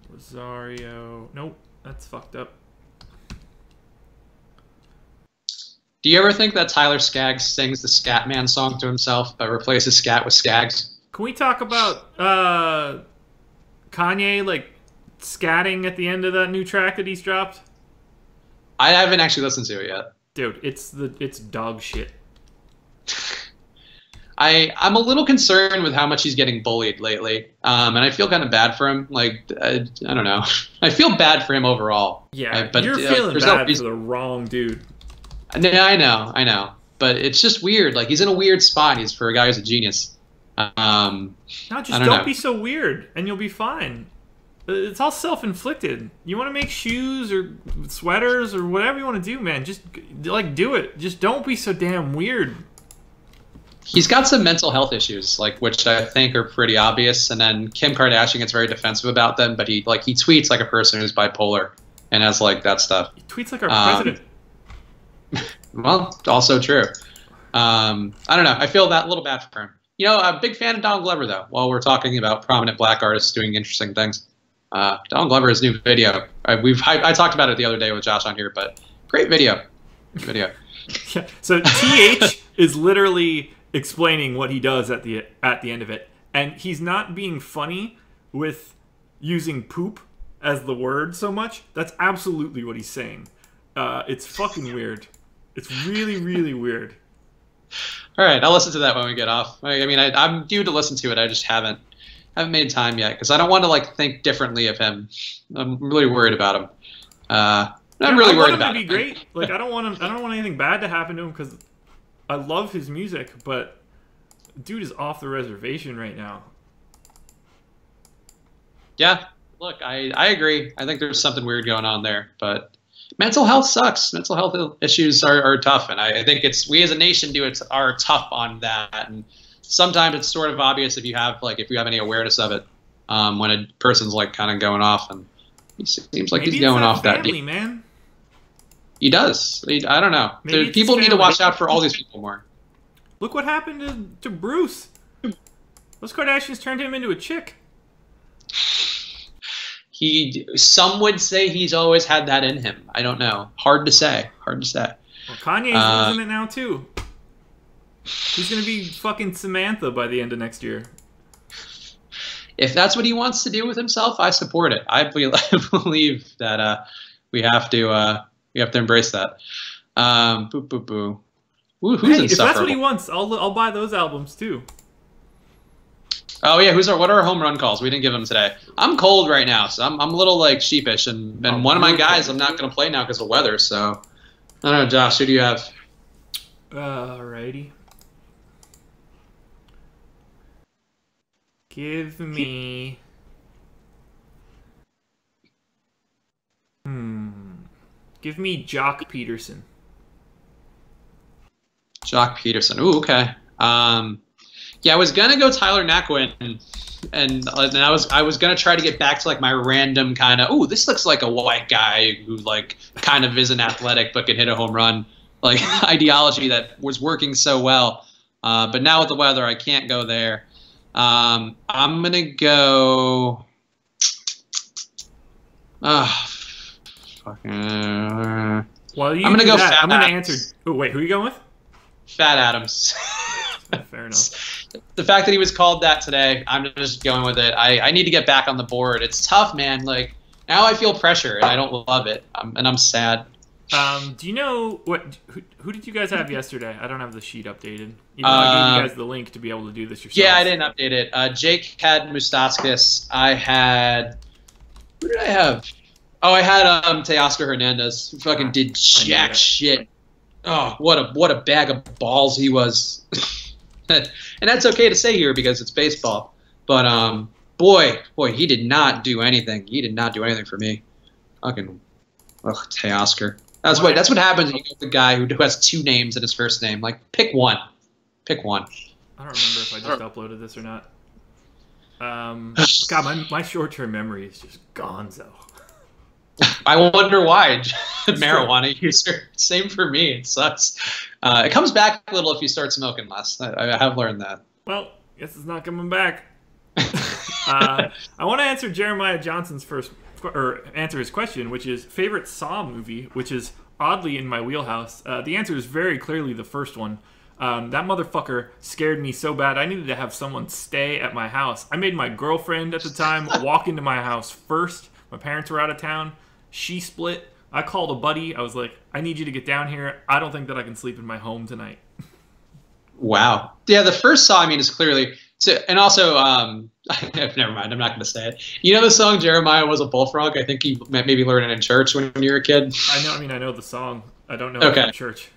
Rosario. Nope, that's fucked up. Do you ever think that Tyler Skaggs sings the Scatman song to himself but replaces scat with Skaggs? Can we talk about Kanye like scatting at the end of that new track that he's dropped? I haven't actually listened to it yet. Dude, it's dog shit. I'm a little concerned with how much he's getting bullied lately, and I feel kind of bad for him. Like, I don't know. I feel bad for him overall. Yeah, but you're feeling bad for the wrong dude. Yeah, I know. But it's just weird. Like, he's in a weird spot. He's for a guy who's a genius. No, just don't be so weird, and you'll be fine. It's all self-inflicted. You want to make shoes or sweaters or whatever you want to do, man. Just, like, do it. Just don't be so damn weird. He's got some mental health issues, like, which I think are pretty obvious. And then Kim Kardashian gets very defensive about them, but he tweets like a person who's bipolar and has like that stuff. He tweets like our president. Well, also true. I don't know. I feel that a little bad for him. You know, I'm a big fan of Donald Glover, though. While we're talking about prominent black artists doing interesting things, Donald Glover's new video. I talked about it the other day with Josh on here, but great video. Yeah. So TH is literally explaining what he does at the end of it, and he's not being funny with using poop as the word so much. That's absolutely what he's saying. It's fucking weird. It's really, really weird. All right, I'll listen to that when we get off. I mean, I'm due to listen to it. I just haven't made time yet because I don't want to like think differently of him. I'm really worried about him. I'm really worried about him. To be great. Like I don't want anything bad to happen to him because I love his music, but dude is off the reservation right now. Yeah, look, I agree. I think there's something weird going on there, but mental health sucks. Mental health issues are tough, and I think we as a nation are tough on that. And sometimes it's sort of obvious if you have any awareness of it when a person's like kind of going off, and he seems like he's going off that deep. Man. He does. I don't know. People need to watch out for all these people more. Look what happened to Bruce. Those Kardashians turned him into a chick. Some would say he's always had that in him. I don't know. Hard to say. Well, Kanye's losing it now too. He's gonna be fucking Samantha by the end of next year. If that's what he wants to do with himself, I support it. I believe that we have to embrace that. Boo boo boo. Ooh, who's if that's what he wants, I'll buy those albums too. Oh yeah, what are our home run calls? We didn't give them today. I'm cold right now, so I'm a little like sheepish, and one of my guys I'm not gonna play now because of weather. So I don't know, Josh. Who do you have? Alrighty. Give me. Give me Jock Peterson. Jock Peterson. Ooh, okay. Yeah, I was gonna go Tyler Naquin, and I was gonna try to get back to like my random kind of. Ooh, this looks like a white guy who like kind of isn't athletic but can hit a home run, like ideology that was working so well. But now with the weather, I can't go there. I'm gonna go. Well, I'm gonna go. I'm gonna answer. Oh wait, who are you going with? Fat Adams. Fair enough. The fact that he was called that today, I'm just going with it. I need to get back on the board. It's tough, man. Like now I feel pressure and I don't love it. And I'm sad. Do you know who did you guys have yesterday? I don't have the sheet updated. Even though I gave you guys the link to be able to do this yourself. Yeah, I didn't update it. Jake had Mustaskis. I had who did I have? Oh, I had Teoscar Hernandez, who fucking did jack shit. Oh, what a bag of balls he was. And that's okay to say here because it's baseball. But boy, he did not do anything. He did not do anything for me. Fucking Teoscar. That's what happens when you go with the guy who has two names in his first name. Like pick one. Pick one. I don't remember if I just uploaded this or not. God, my short-term memory is just gonzo. I wonder why. Marijuana user. Same for me. It sucks. It comes back a little if you start smoking less. I have learned that. Well, guess it's not coming back. I want to answer Jeremiah Johnson's first or answer his question, which is favorite Saw movie, which is oddly in my wheelhouse. The answer is very clearly the first one. That motherfucker scared me so bad I needed to have someone stay at my house. I made my girlfriend at the time walk into my house first. My parents were out of town. She split. I called a buddy. I was like, I need you to get down here. I don't think that I can sleep in my home tonight. Wow. Yeah, the first Saw, I mean, is clearly... and also, never mind, I'm not going to say it. You know the song Jeremiah Was a Bullfrog? I think you maybe learned it in church when you were a kid. I know the song. I don't know it in church.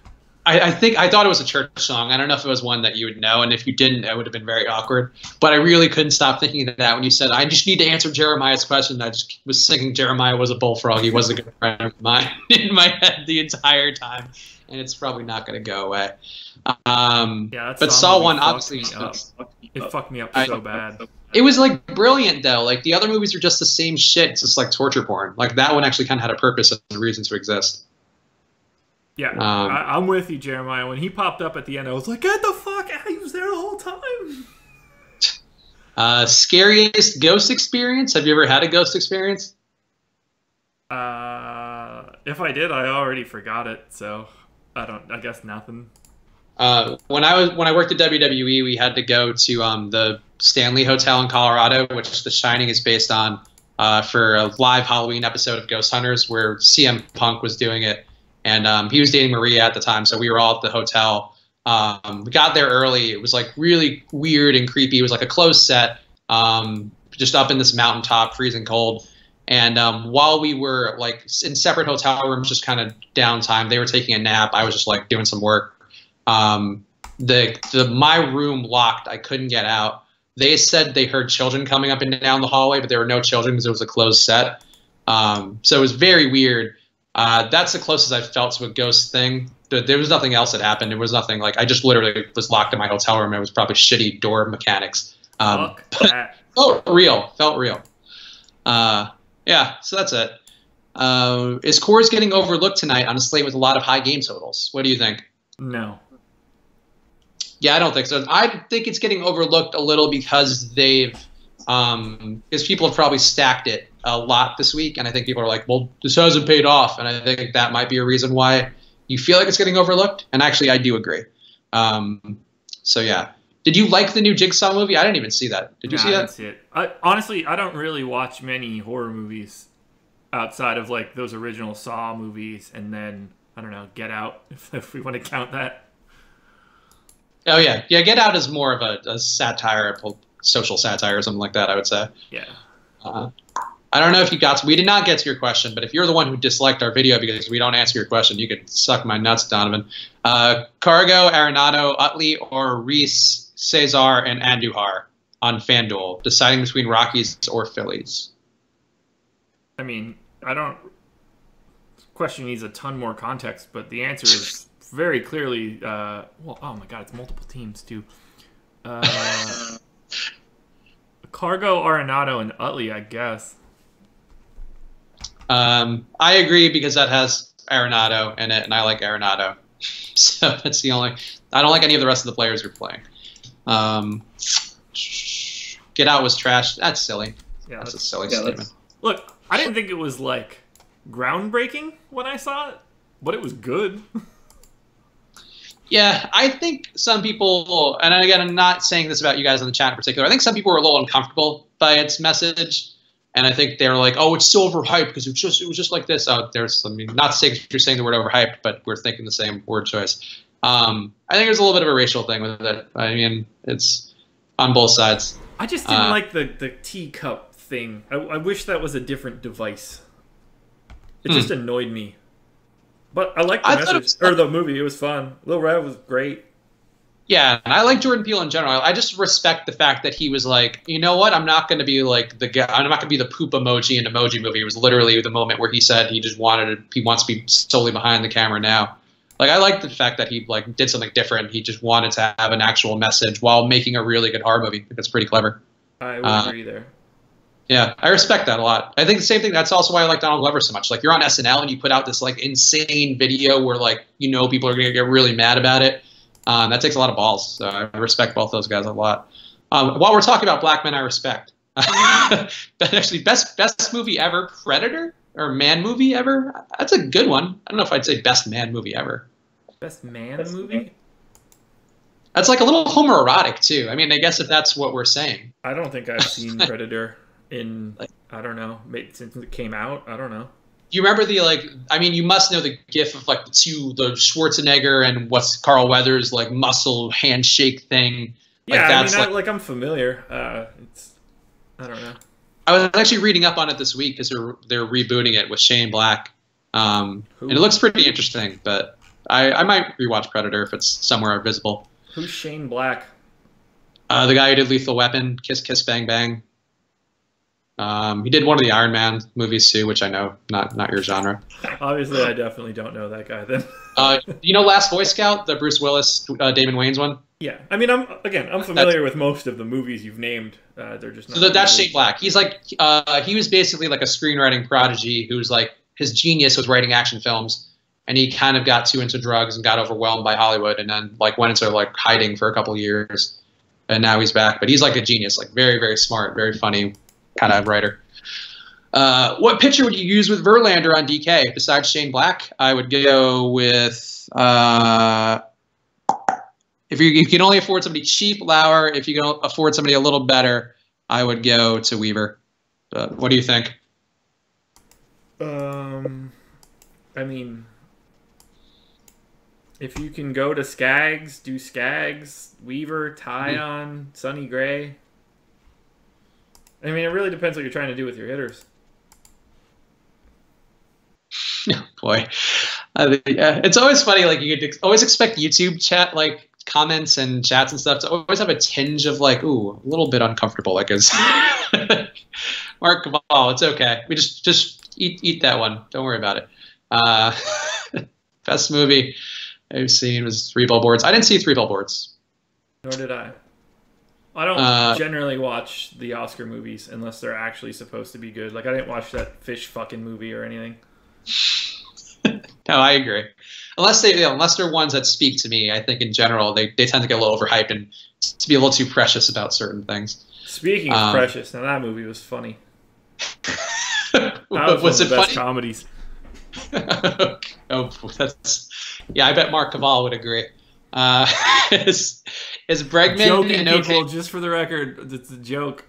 I thought it was a church song. I don't know if it was one that you would know, and if you didn't, it would have been very awkward. But I really couldn't stop thinking of that when you said, I just need to answer Jeremiah's question. I just was singing Jeremiah Was a Bullfrog. He was a good friend of mine in my head the entire time, and it's probably not going to go away. But Saw 1, obviously... It fucked me up so bad. It was, like, brilliant, though. Like, the other movies are just the same shit. It's just, like, torture porn. Like, that one actually kind of had a purpose and a reason to exist. Yeah, I'm with you, Jeremiah. When he popped up at the end, I was like, get the fuck out. He was there the whole time. Scariest ghost experience? Have you ever had a ghost experience? If I did, I already forgot it, so I guess nothing. When I worked at WWE, we had to go to the Stanley Hotel in Colorado, which The Shining is based on, for a live Halloween episode of Ghost Hunters, where CM Punk was doing it. And he was dating Maria at the time, so we were all at the hotel. We got there early. It was like really weird and creepy. It was like a closed set, just up in this mountaintop, freezing cold. And while we were like in separate hotel rooms, just kind of downtime, they were taking a nap. I was just like doing some work. My room locked. I couldn't get out. They said they heard children coming up and down the hallway, but there were no children because it was a closed set. So it was very weird. That's the closest I've felt to a ghost thing. There was nothing else that happened. There was nothing like I just literally was locked in my hotel room. It was probably shitty door mechanics. Felt real. Yeah, so that's it. Is Coors getting overlooked tonight on a slate with a lot of high game totals? What do you think? No. Yeah, I don't think so. I think it's getting overlooked a little because because people have probably stacked it a lot this week, and I think people are like, well, this hasn't paid off, and I think that might be a reason why you feel like it's getting overlooked, and actually I do agree. So yeah. Did you like the new Jigsaw movie? I didn't even see that. Did you see that? I didn't see it. Honestly, I don't really watch many horror movies outside of like those original Saw movies, and then, I don't know, Get Out, if we want to count that. Oh yeah. Yeah, Get Out is more of a satire, social satire or something like that, I would say. Yeah. I don't know if you we did not get to your question, but if you're the one who disliked our video because we don't answer your question, you could suck my nuts, Donovan. Cargo, Arenado, Utley, or Reese, Cesar, and Andujar on FanDuel, deciding between Rockies or Phillies. I mean, question needs a ton more context, but the answer is very clearly, well, oh my god, it's multiple teams too. Cargo, Arenado, and Utley, I guess. I agree because that has Arenado in it, and I like Arenado. So that's the only... I don't like any of the rest of the players who are playing. Get Out was trash. That's silly. Yeah, that's a silly statement. Look, I didn't think it was, like, groundbreaking when I saw it, but it was good. Yeah, I think some people, and again, I'm not saying this about you guys in the chat in particular, I think some people were a little uncomfortable by its message. And I think they were like, "Oh, it's so overhyped because it was just like this." Oh, not to say you're saying the word overhyped, but we're thinking the same word choice. I think there's a little bit of a racial thing with it. I mean, it's on both sides. I just didn't like the teacup thing. I wish that was a different device. It just annoyed me. But I liked the message or the movie. It was fun. Lil Rev was great. Yeah, and I like Jordan Peele in general. I just respect the fact that he was like, you know what? I'm not going to be like the guy. I'm not going to be the poop emoji in Emoji Movie. It was literally the moment where he said he wants to be solely behind the camera now. Like, I like the fact that he like did something different. He just wanted to have an actual message while making a really good horror movie. I think that's pretty clever. I would agree there. Yeah, I respect that a lot. I think the same thing. That's also why I like Donald Glover so much. Like, you're on SNL and you put out this like insane video where like people are going to get really mad about it. That takes a lot of balls, so I respect both those guys a lot. While we're talking about black men I respect, Actually, best movie ever, Predator, or man movie ever. That's a good one. I don't know if I'd say best man movie ever. Best man movie? That's like a little homoerotic too. I mean, I guess if that's what we're saying. I don't think I've seen Predator in, I don't know, since it came out. I don't know. You remember the I mean, you must know the gif of like the Schwarzenegger and what's Carl Weathers like muscle handshake thing. Yeah, that's I mean, I'm familiar. I don't know. I was actually reading up on it this week because they're rebooting it with Shane Black, and it looks pretty interesting. But I might rewatch Predator if it's somewhere visible. Who's Shane Black? The guy who did Lethal Weapon, Kiss Kiss Bang Bang. He did one of the Iron Man movies too, which I know not your genre. Obviously, I definitely don't know that guy then. You know Last Boy Scout, the Bruce Willis, Damon Wayans one? Yeah, I mean, I'm familiar with most of the movies you've named. They're just not. So that's Shane Black. He's like he was basically like a screenwriting prodigy who's like his genius was writing action films, and he kind of got too into drugs and got overwhelmed by Hollywood, and then like went into like hiding for a couple of years, and now he's back. But he's like a genius, like very very smart, very funny kind of writer. What pitcher would you use with Verlander on DK besides Shane Black? I would go with if you can only afford somebody cheap, Lauer. If you can afford somebody a little better, I would go to Weaver. What do you think? I mean, if you can go to Skaggs, do Skaggs, Weaver, Tyon, Sonny Gray. I mean, it really depends what you're trying to do with your hitters. Oh, boy. It's always funny. Like you could always expect YouTube chat, like comments and chats and stuff to always have a tinge of like, ooh, a little bit uncomfortable. Like as Mark Caval, it's okay. We just eat that one. Don't worry about it. Best movie I've seen was Three Billboards. I didn't see Three Billboards. Nor did I. I don't generally watch the Oscar movies unless they're actually supposed to be good. Like, I didn't watch that fish fucking movie or anything. No, I agree. Unless they're ones that speak to me, I think in general they tend to get a little overhyped and to be a little too precious about certain things. Speaking of precious, now that movie was funny. That was one of the best comedies. Oh, yeah. I bet Mark Caval would agree. Is Bregman joking, an people, okay? just for the record, it's a joke.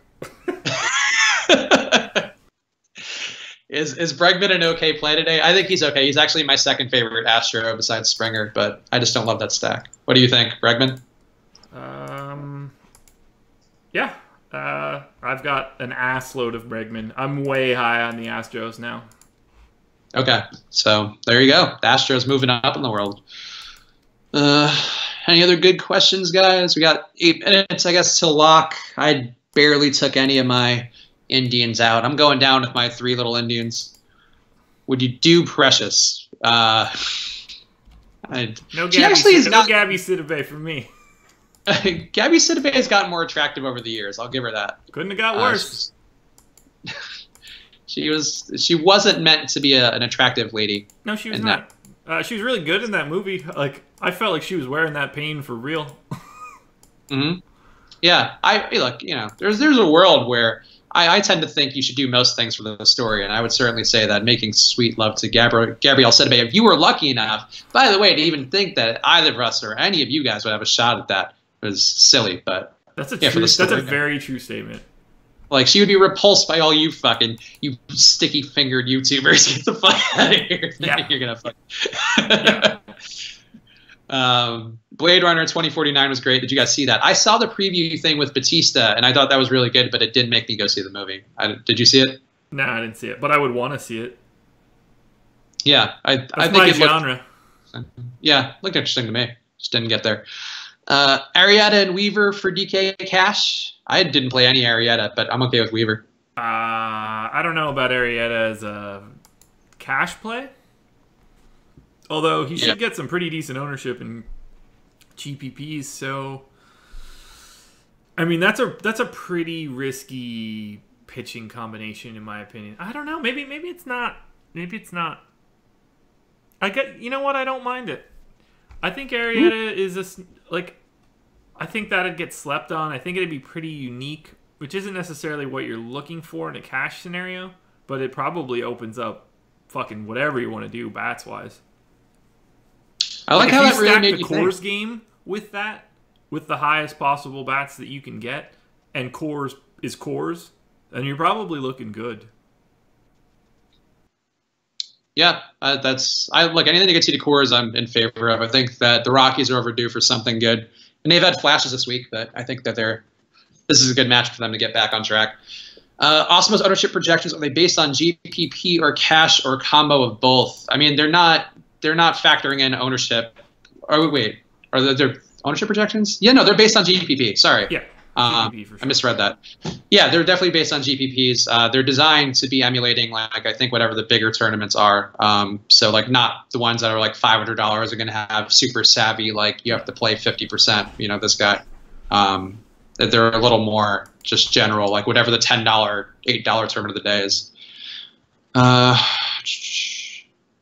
Is Bregman an okay play today? I think he's okay. He's actually my second favorite Astro besides Springer, but I just don't love that stack. What do you think, Bregman? Yeah. I've got an ass load of Bregman. I'm way high on the Astros now. Okay, so there you go. The Astros moving up in the world. Any other good questions, guys? We got 8 minutes, I guess, till lock. I barely took any of my Indians out. I'm going down with my 3 little Indians. Would you do Precious? No Gabby Sidibe for me. Gabby Sidibe has gotten more attractive over the years. I'll give her that. Couldn't have got worse. She wasn't meant to be an attractive lady. No, she was not. She was really good in that movie. Like, I felt like she was wearing that pain for real. Mm-hmm. Yeah, look. You know, there's a world where I tend to think you should do most things for the story, and I would certainly say that making sweet love to Gabrielle Sidibe, if you were lucky enough, by the way, to even think that either of us or any of you guys would have a shot at that was silly. But that's a very true statement. Like, she would be repulsed by all you sticky-fingered YouTubers. Get the fuck out of here. Yeah. You're gonna fuck. Yeah. Blade Runner 2049 was great. Did you guys see that? I saw the preview thing with Batista, and I thought that was really good, but it did make me go see the movie. Did you see it? No, I didn't see it, but I would want to see it. Yeah, I think my genre. Yeah, looked interesting to me. Just didn't get there. Arrieta and Weaver for DK Cash. I didn't play any Arrieta, but I'm okay with Weaver. I don't know about Arrieta as a cash play. Although he should get some pretty decent ownership in GPPs, so I mean that's a pretty risky pitching combination in my opinion. I don't know. Maybe it's not. Maybe it's not. You know what? I don't mind it. I think Arrieta is I think that'd get slept on. I think it'd be pretty unique which isn't necessarily what you're looking for in a cash scenario, but it probably opens up fucking whatever you want to do bats-wise. I like how that really made you stack the Coors game with that, with the highest possible bats that you can get, and Coors is Coors, then you're probably looking good. Yeah, look, anything to get you to Coors, I'm in favor of. I think that the Rockies are overdue for something good, and they've had flashes this week. But I think that this is a good match for them to get back on track. Osmo's ownership projections, are they based on GPP or cash or combo of both? I mean, they're not factoring in ownership. Oh wait, are their ownership projections? Yeah, no, they're based on GPP. Sorry. Yeah. GPP for sure. I misread that. Yeah, they're definitely based on GPPs. They're designed to be emulating, like, I think whatever the bigger tournaments are. So like not the ones that are like $500 are going to have super savvy, like you have to play 50%. You know, this guy. They're a little more just general, like whatever the $10, $8 tournament of the day is.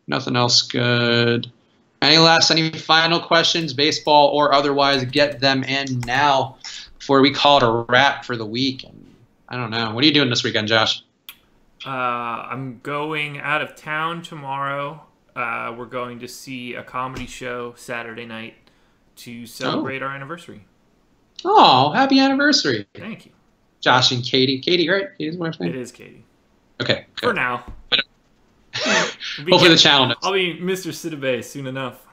Nothing else good. Any final questions, baseball or otherwise? Get them in now before we call it a wrap for the week. And I don't know. What are you doing this weekend, Josh? I'm going out of town tomorrow. We're going to see a comedy show Saturday night to celebrate our anniversary. Oh, happy anniversary. Thank you. Josh and Katie. Katie, right? Katie's wife's name? It is Katie. Okay. Good. For now. Hopefully the channel knows. I'll be Mr. Sidibe soon enough.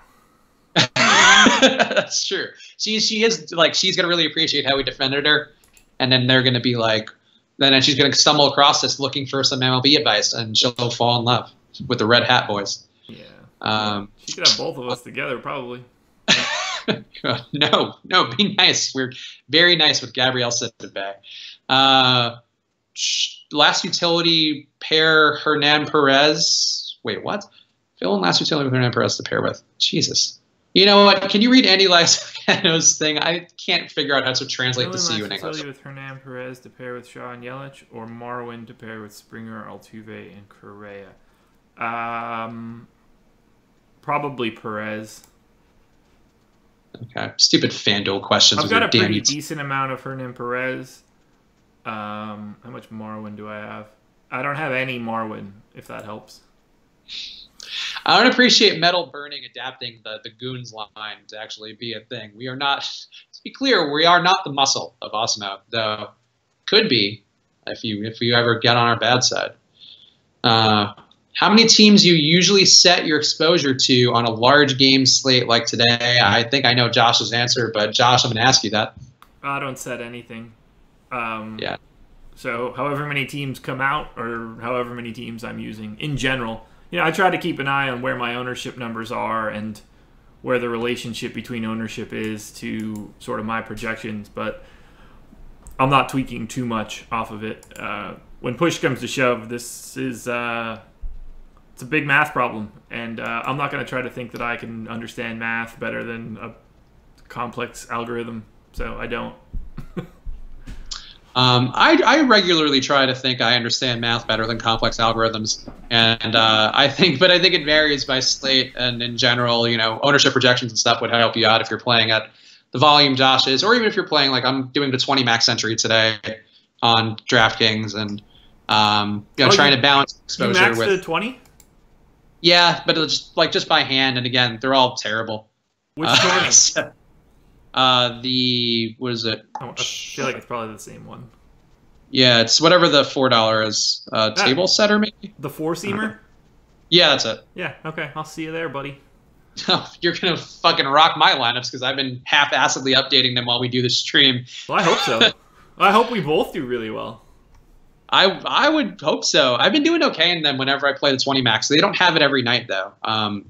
That's true. She is like, she's gonna really appreciate how we defended her, and then they're gonna be like, then she's gonna stumble across this looking for some MLB advice, and she'll fall in love with the Red Hat boys. Yeah. She could have both of us together, probably. No, be nice. We're very nice with Gabrielle Sidibe. Last utility pair Hernan Perez. Wait, what? Fill in last utility with Hernan Perez to pair with. Jesus. You know what? Can you read Andy Lysano's thing? I can't figure out how to translate the CU in English. Utility with Hernan Perez to pair with Shaw and Yelich, or Marwin to pair with Springer, Altuve, and Correa. Probably Perez. Okay. Stupid FanDuel questions. I've got a pretty decent amount of Hernan Perez. How much Marwin do I have? I don't have any Marwin, if that helps. I don't appreciate Metal Burning adapting the Goons line to actually be a thing. We are not, to be clear, we are not the muscle of Osmo, though could be if you ever get on our bad side. How many teams you usually set your exposure to on a large game slate like today? I think I know Josh's answer, but Josh, I'm going to ask you that. I don't set anything. Yeah. So however many teams come out, or however many teams I'm using in general, you know, I try to keep an eye on where my ownership numbers are and where the relationship between ownership is to sort of my projections, but I'm not tweaking too much off of it. When push comes to shove, this is it's a big math problem, and I'm not going to try to think that I can understand math better than a complex algorithm, so I don't. I regularly try to think I understand math better than complex algorithms, and I think it varies by slate, and in general, you know, ownership projections and stuff would help you out if you're playing at the volume Josh is, or even if you're playing, like I'm doing the 20 max century today on DraftKings, and trying to balance exposure. You maxed the 20? Yeah, but it's just by hand, and again, they're all terrible. Which tournament? What is it? I feel like it's probably the same one. Yeah, it's whatever the $4 is. Table setter, maybe? The four-seamer? Yeah, that's it. Yeah, okay. I'll see you there, buddy. You're going to fucking rock my lineups because I've been half-assedly updating them while we do the stream. Well, I hope so. I hope we both do really well. I would hope so. I've been doing okay in them whenever I play the 20 max. They don't have it every night, though.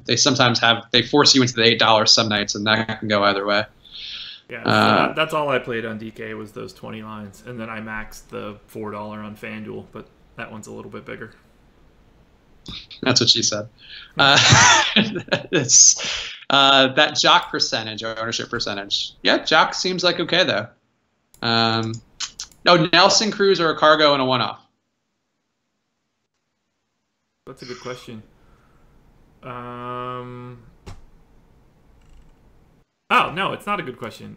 They sometimes they force you into the $8 some nights, and that can go either way. Yeah, so that's all I played on DK was those 20 lines, and then I maxed the $4 on FanDuel, but that one's a little bit bigger. That's what she said. It's that Jock percentage, or ownership percentage. Yeah, Jock seems like okay, though. No, Nelson, Cruz, or a Cargo and a one-off? That's a good question. Oh, no, it's not a good question.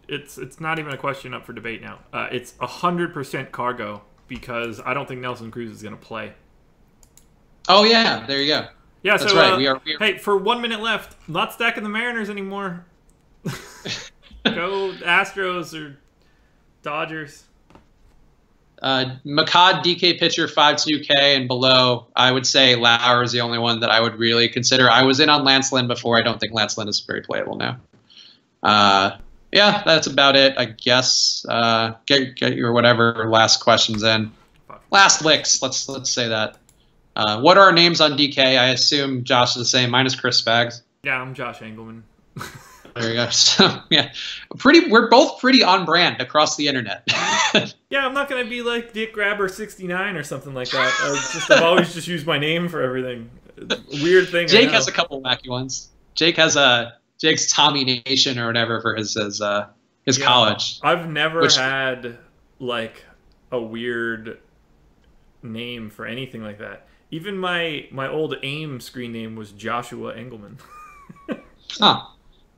it's not even a question up for debate now. It's 100% cargo because I don't think Nelson Cruz is going to play. Oh yeah, there you go. Yeah, that's so right. We are. Hey, for 1 minute left, not stacking the Mariners anymore. Go Astros or Dodgers. McCod DK pitcher 5-2K and below. I would say Lauer is the only one that I would really consider. I was in on Lance Lynn before. I don't think Lance Lynn is very playable now. Yeah, that's about it, I guess. Get your whatever last questions in. Last licks. Let's say that. What are our names on DK? I assume Josh is the same. Mine is Chris Spags. Yeah, I'm Josh Engelman. There you go. So yeah, we're both pretty on brand across the internet. Yeah, I'm not gonna be like Dick Grabber 69 or something like that. I've always just used my name for everything. Weird thing. Jake has a couple wacky ones. Jake has Jake's Tommy Nation or whatever for his college. I've never had like a weird name for anything like that. Even my old AIM screen name was Joshua Engelman. Huh.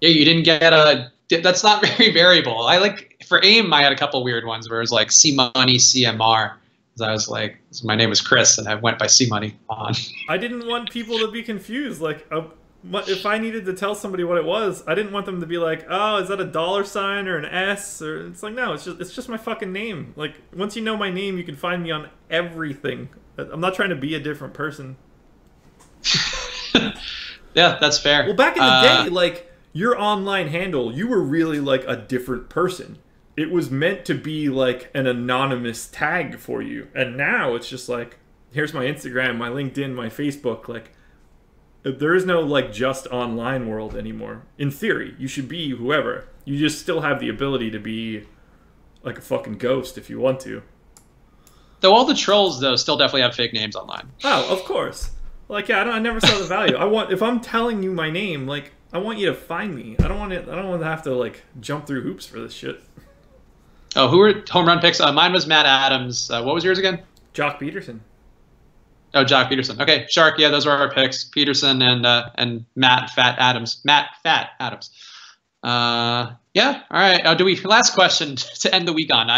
Yeah, you didn't get a. That's not very variable. I like for AIM, I had a couple weird ones where it was like C Money CMR. Because I was like, my name is Chris, and I went by C Money on. I didn't want people to be confused. Like, if I needed to tell somebody what it was, I didn't want them to be like, "Oh, is that a $sign or an S?" Or it's like, no, it's just my fucking name. Like, once you know my name, you can find me on everything. I'm not trying to be a different person. Yeah, that's fair. Well, back in the day, like. Your online handle, you were really like a different person. It was meant to be like an anonymous tag for you. And now it's just like, here's my Instagram, my LinkedIn, my Facebook. Like, there is no like just online world anymore. In theory, you should be whoever. You just still have the ability to be like a fucking ghost if you want to. Though all the trolls, though, still definitely have fake names online. Oh, of course. Like, yeah, I never saw the value. If I'm telling you my name, like, I want you to find me. I don't want to have to like jump through hoops for this shit. Oh, who were home run picks? Mine was Matt Adams. What was yours again? Jock Peterson. Oh, Jock Peterson. Okay, Shark. Yeah, those were our picks. Peterson and Matt Fat Adams. Matt Fat Adams. Yeah. All right. Last question to end the week on?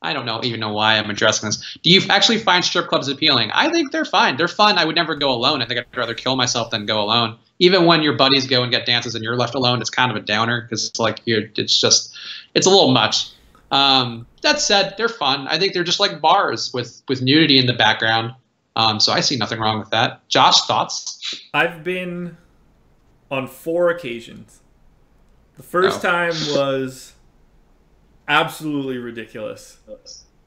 I don't even know why I'm addressing this. Do you actually find strip clubs appealing? I think they're fine. They're fun. I would never go alone. I think I'd rather kill myself than go alone. Even when your buddies go and get dances and you're left alone, it's kind of a downer because it's like it's a little much. That said, they're fun. I think they're just like bars with nudity in the background. So I see nothing wrong with that. Josh, thoughts? I've been on 4 occasions. The first time was absolutely ridiculous,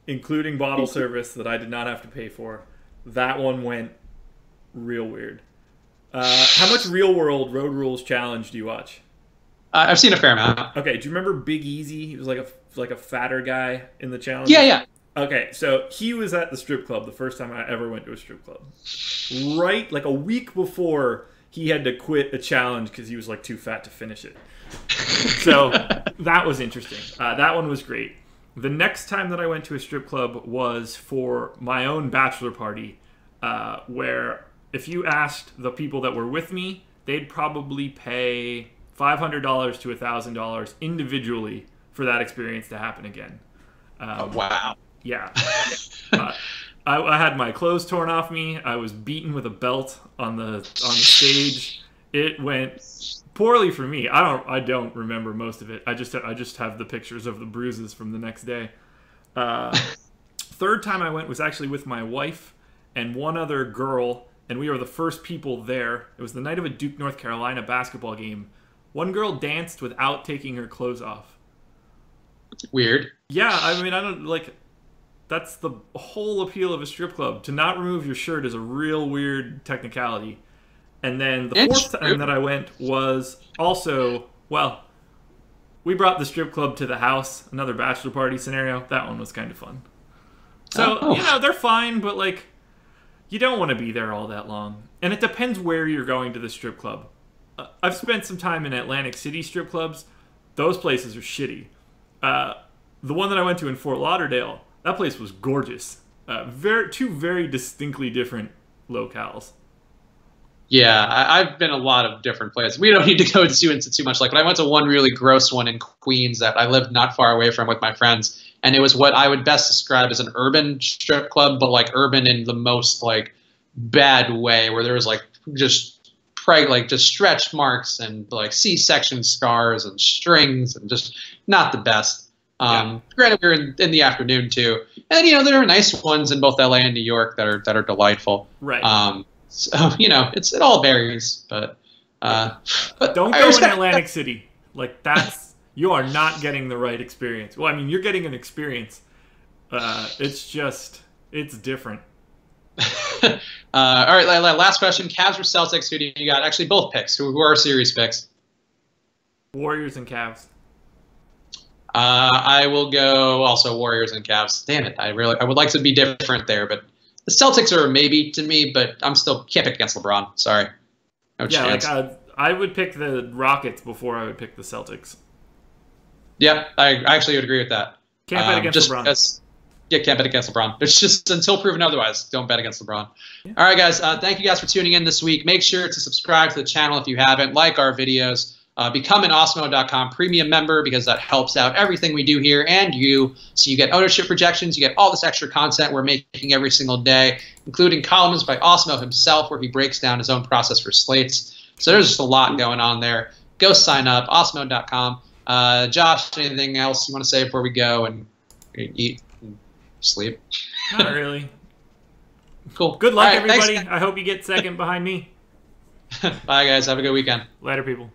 including bottle service that I did not have to pay for. That one went real weird. How much Real World Road Rules Challenge do you watch? I've seen a fair amount. Okay, do you remember Big Easy? He was like a fatter guy in the challenge. Yeah. Okay, so he was at the strip club the first time I ever went to a strip club. Right, like a week before he had to quit a challenge because he was like too fat to finish it. So that was interesting. That one was great. The next time that I went to a strip club was for my own bachelor party, where if you asked the people that were with me, they'd probably pay $500 to $1,000 individually for that experience to happen again. Wow. Yeah. I had my clothes torn off me. I was beaten with a belt on the stage. It went poorly for me. I don't remember most of it. I just have the pictures of the bruises from the next day. Third time I went was actually with my wife and one other girl, and we were the first people there. It was the night of a Duke, North Carolina basketball game. One girl danced without taking her clothes off. Weird. Yeah, I mean, I don't like. That's the whole appeal of a strip club. To not remove your shirt is a real weird technicality. And then the fourth time that I went was also, well, we brought the strip club to the house, another bachelor party scenario. That one was kind of fun. So, they're fine, but like, you don't want to be there all that long. And it depends where you're going to the strip club. I've spent some time in Atlantic City strip clubs. Those places are shitty. The one that I went to in Fort Lauderdale, that place was gorgeous. Two very distinctly different locales. Yeah, I've been a lot of different places. We don't need to go into too much, but I went to one really gross one in Queens that I lived not far away from with my friends, and it was what I would best describe as an urban strip club, but like urban in the most like bad way, where there was like just stretch marks and like C-section scars and strings and just not the best. Granted, we were in the afternoon too, and there are nice ones in both LA and New York that are delightful. Right. So it all varies, but don't go in Atlantic City. Like you are not getting the right experience. Well, I mean, you're getting an experience. It's different. All right, last question: Cavs or Celtics? Who do you got? Actually, both picks. Who are our series picks? Warriors and Cavs. I will go also Warriors and Cavs. Damn it, I would like to be different there, but the Celtics are a maybe to me, but I'm still can't pick against LeBron. Sorry, no chance. I would pick the Rockets before I would pick the Celtics. Yep, I actually would agree with that. Can't bet against LeBron. Can't bet against LeBron. It's just until proven otherwise, don't bet against LeBron. Yeah. All right, guys. Thank you guys for tuning in this week. Make sure to subscribe to the channel if you haven't. Like our videos. Become an Osmo.com premium member because that helps out everything we do here and you. So you get ownership projections. You get all this extra content we're making every single day, including columns by Osmo himself where he breaks down his own process for slates. So there's just a lot going on there. Go sign up, Osmo.com. Josh, anything else you want to say before we go and eat and sleep? Not really. Cool. Good luck, everybody. Thanks. I hope you get second behind me. Bye, guys. Have a good weekend. Later, people.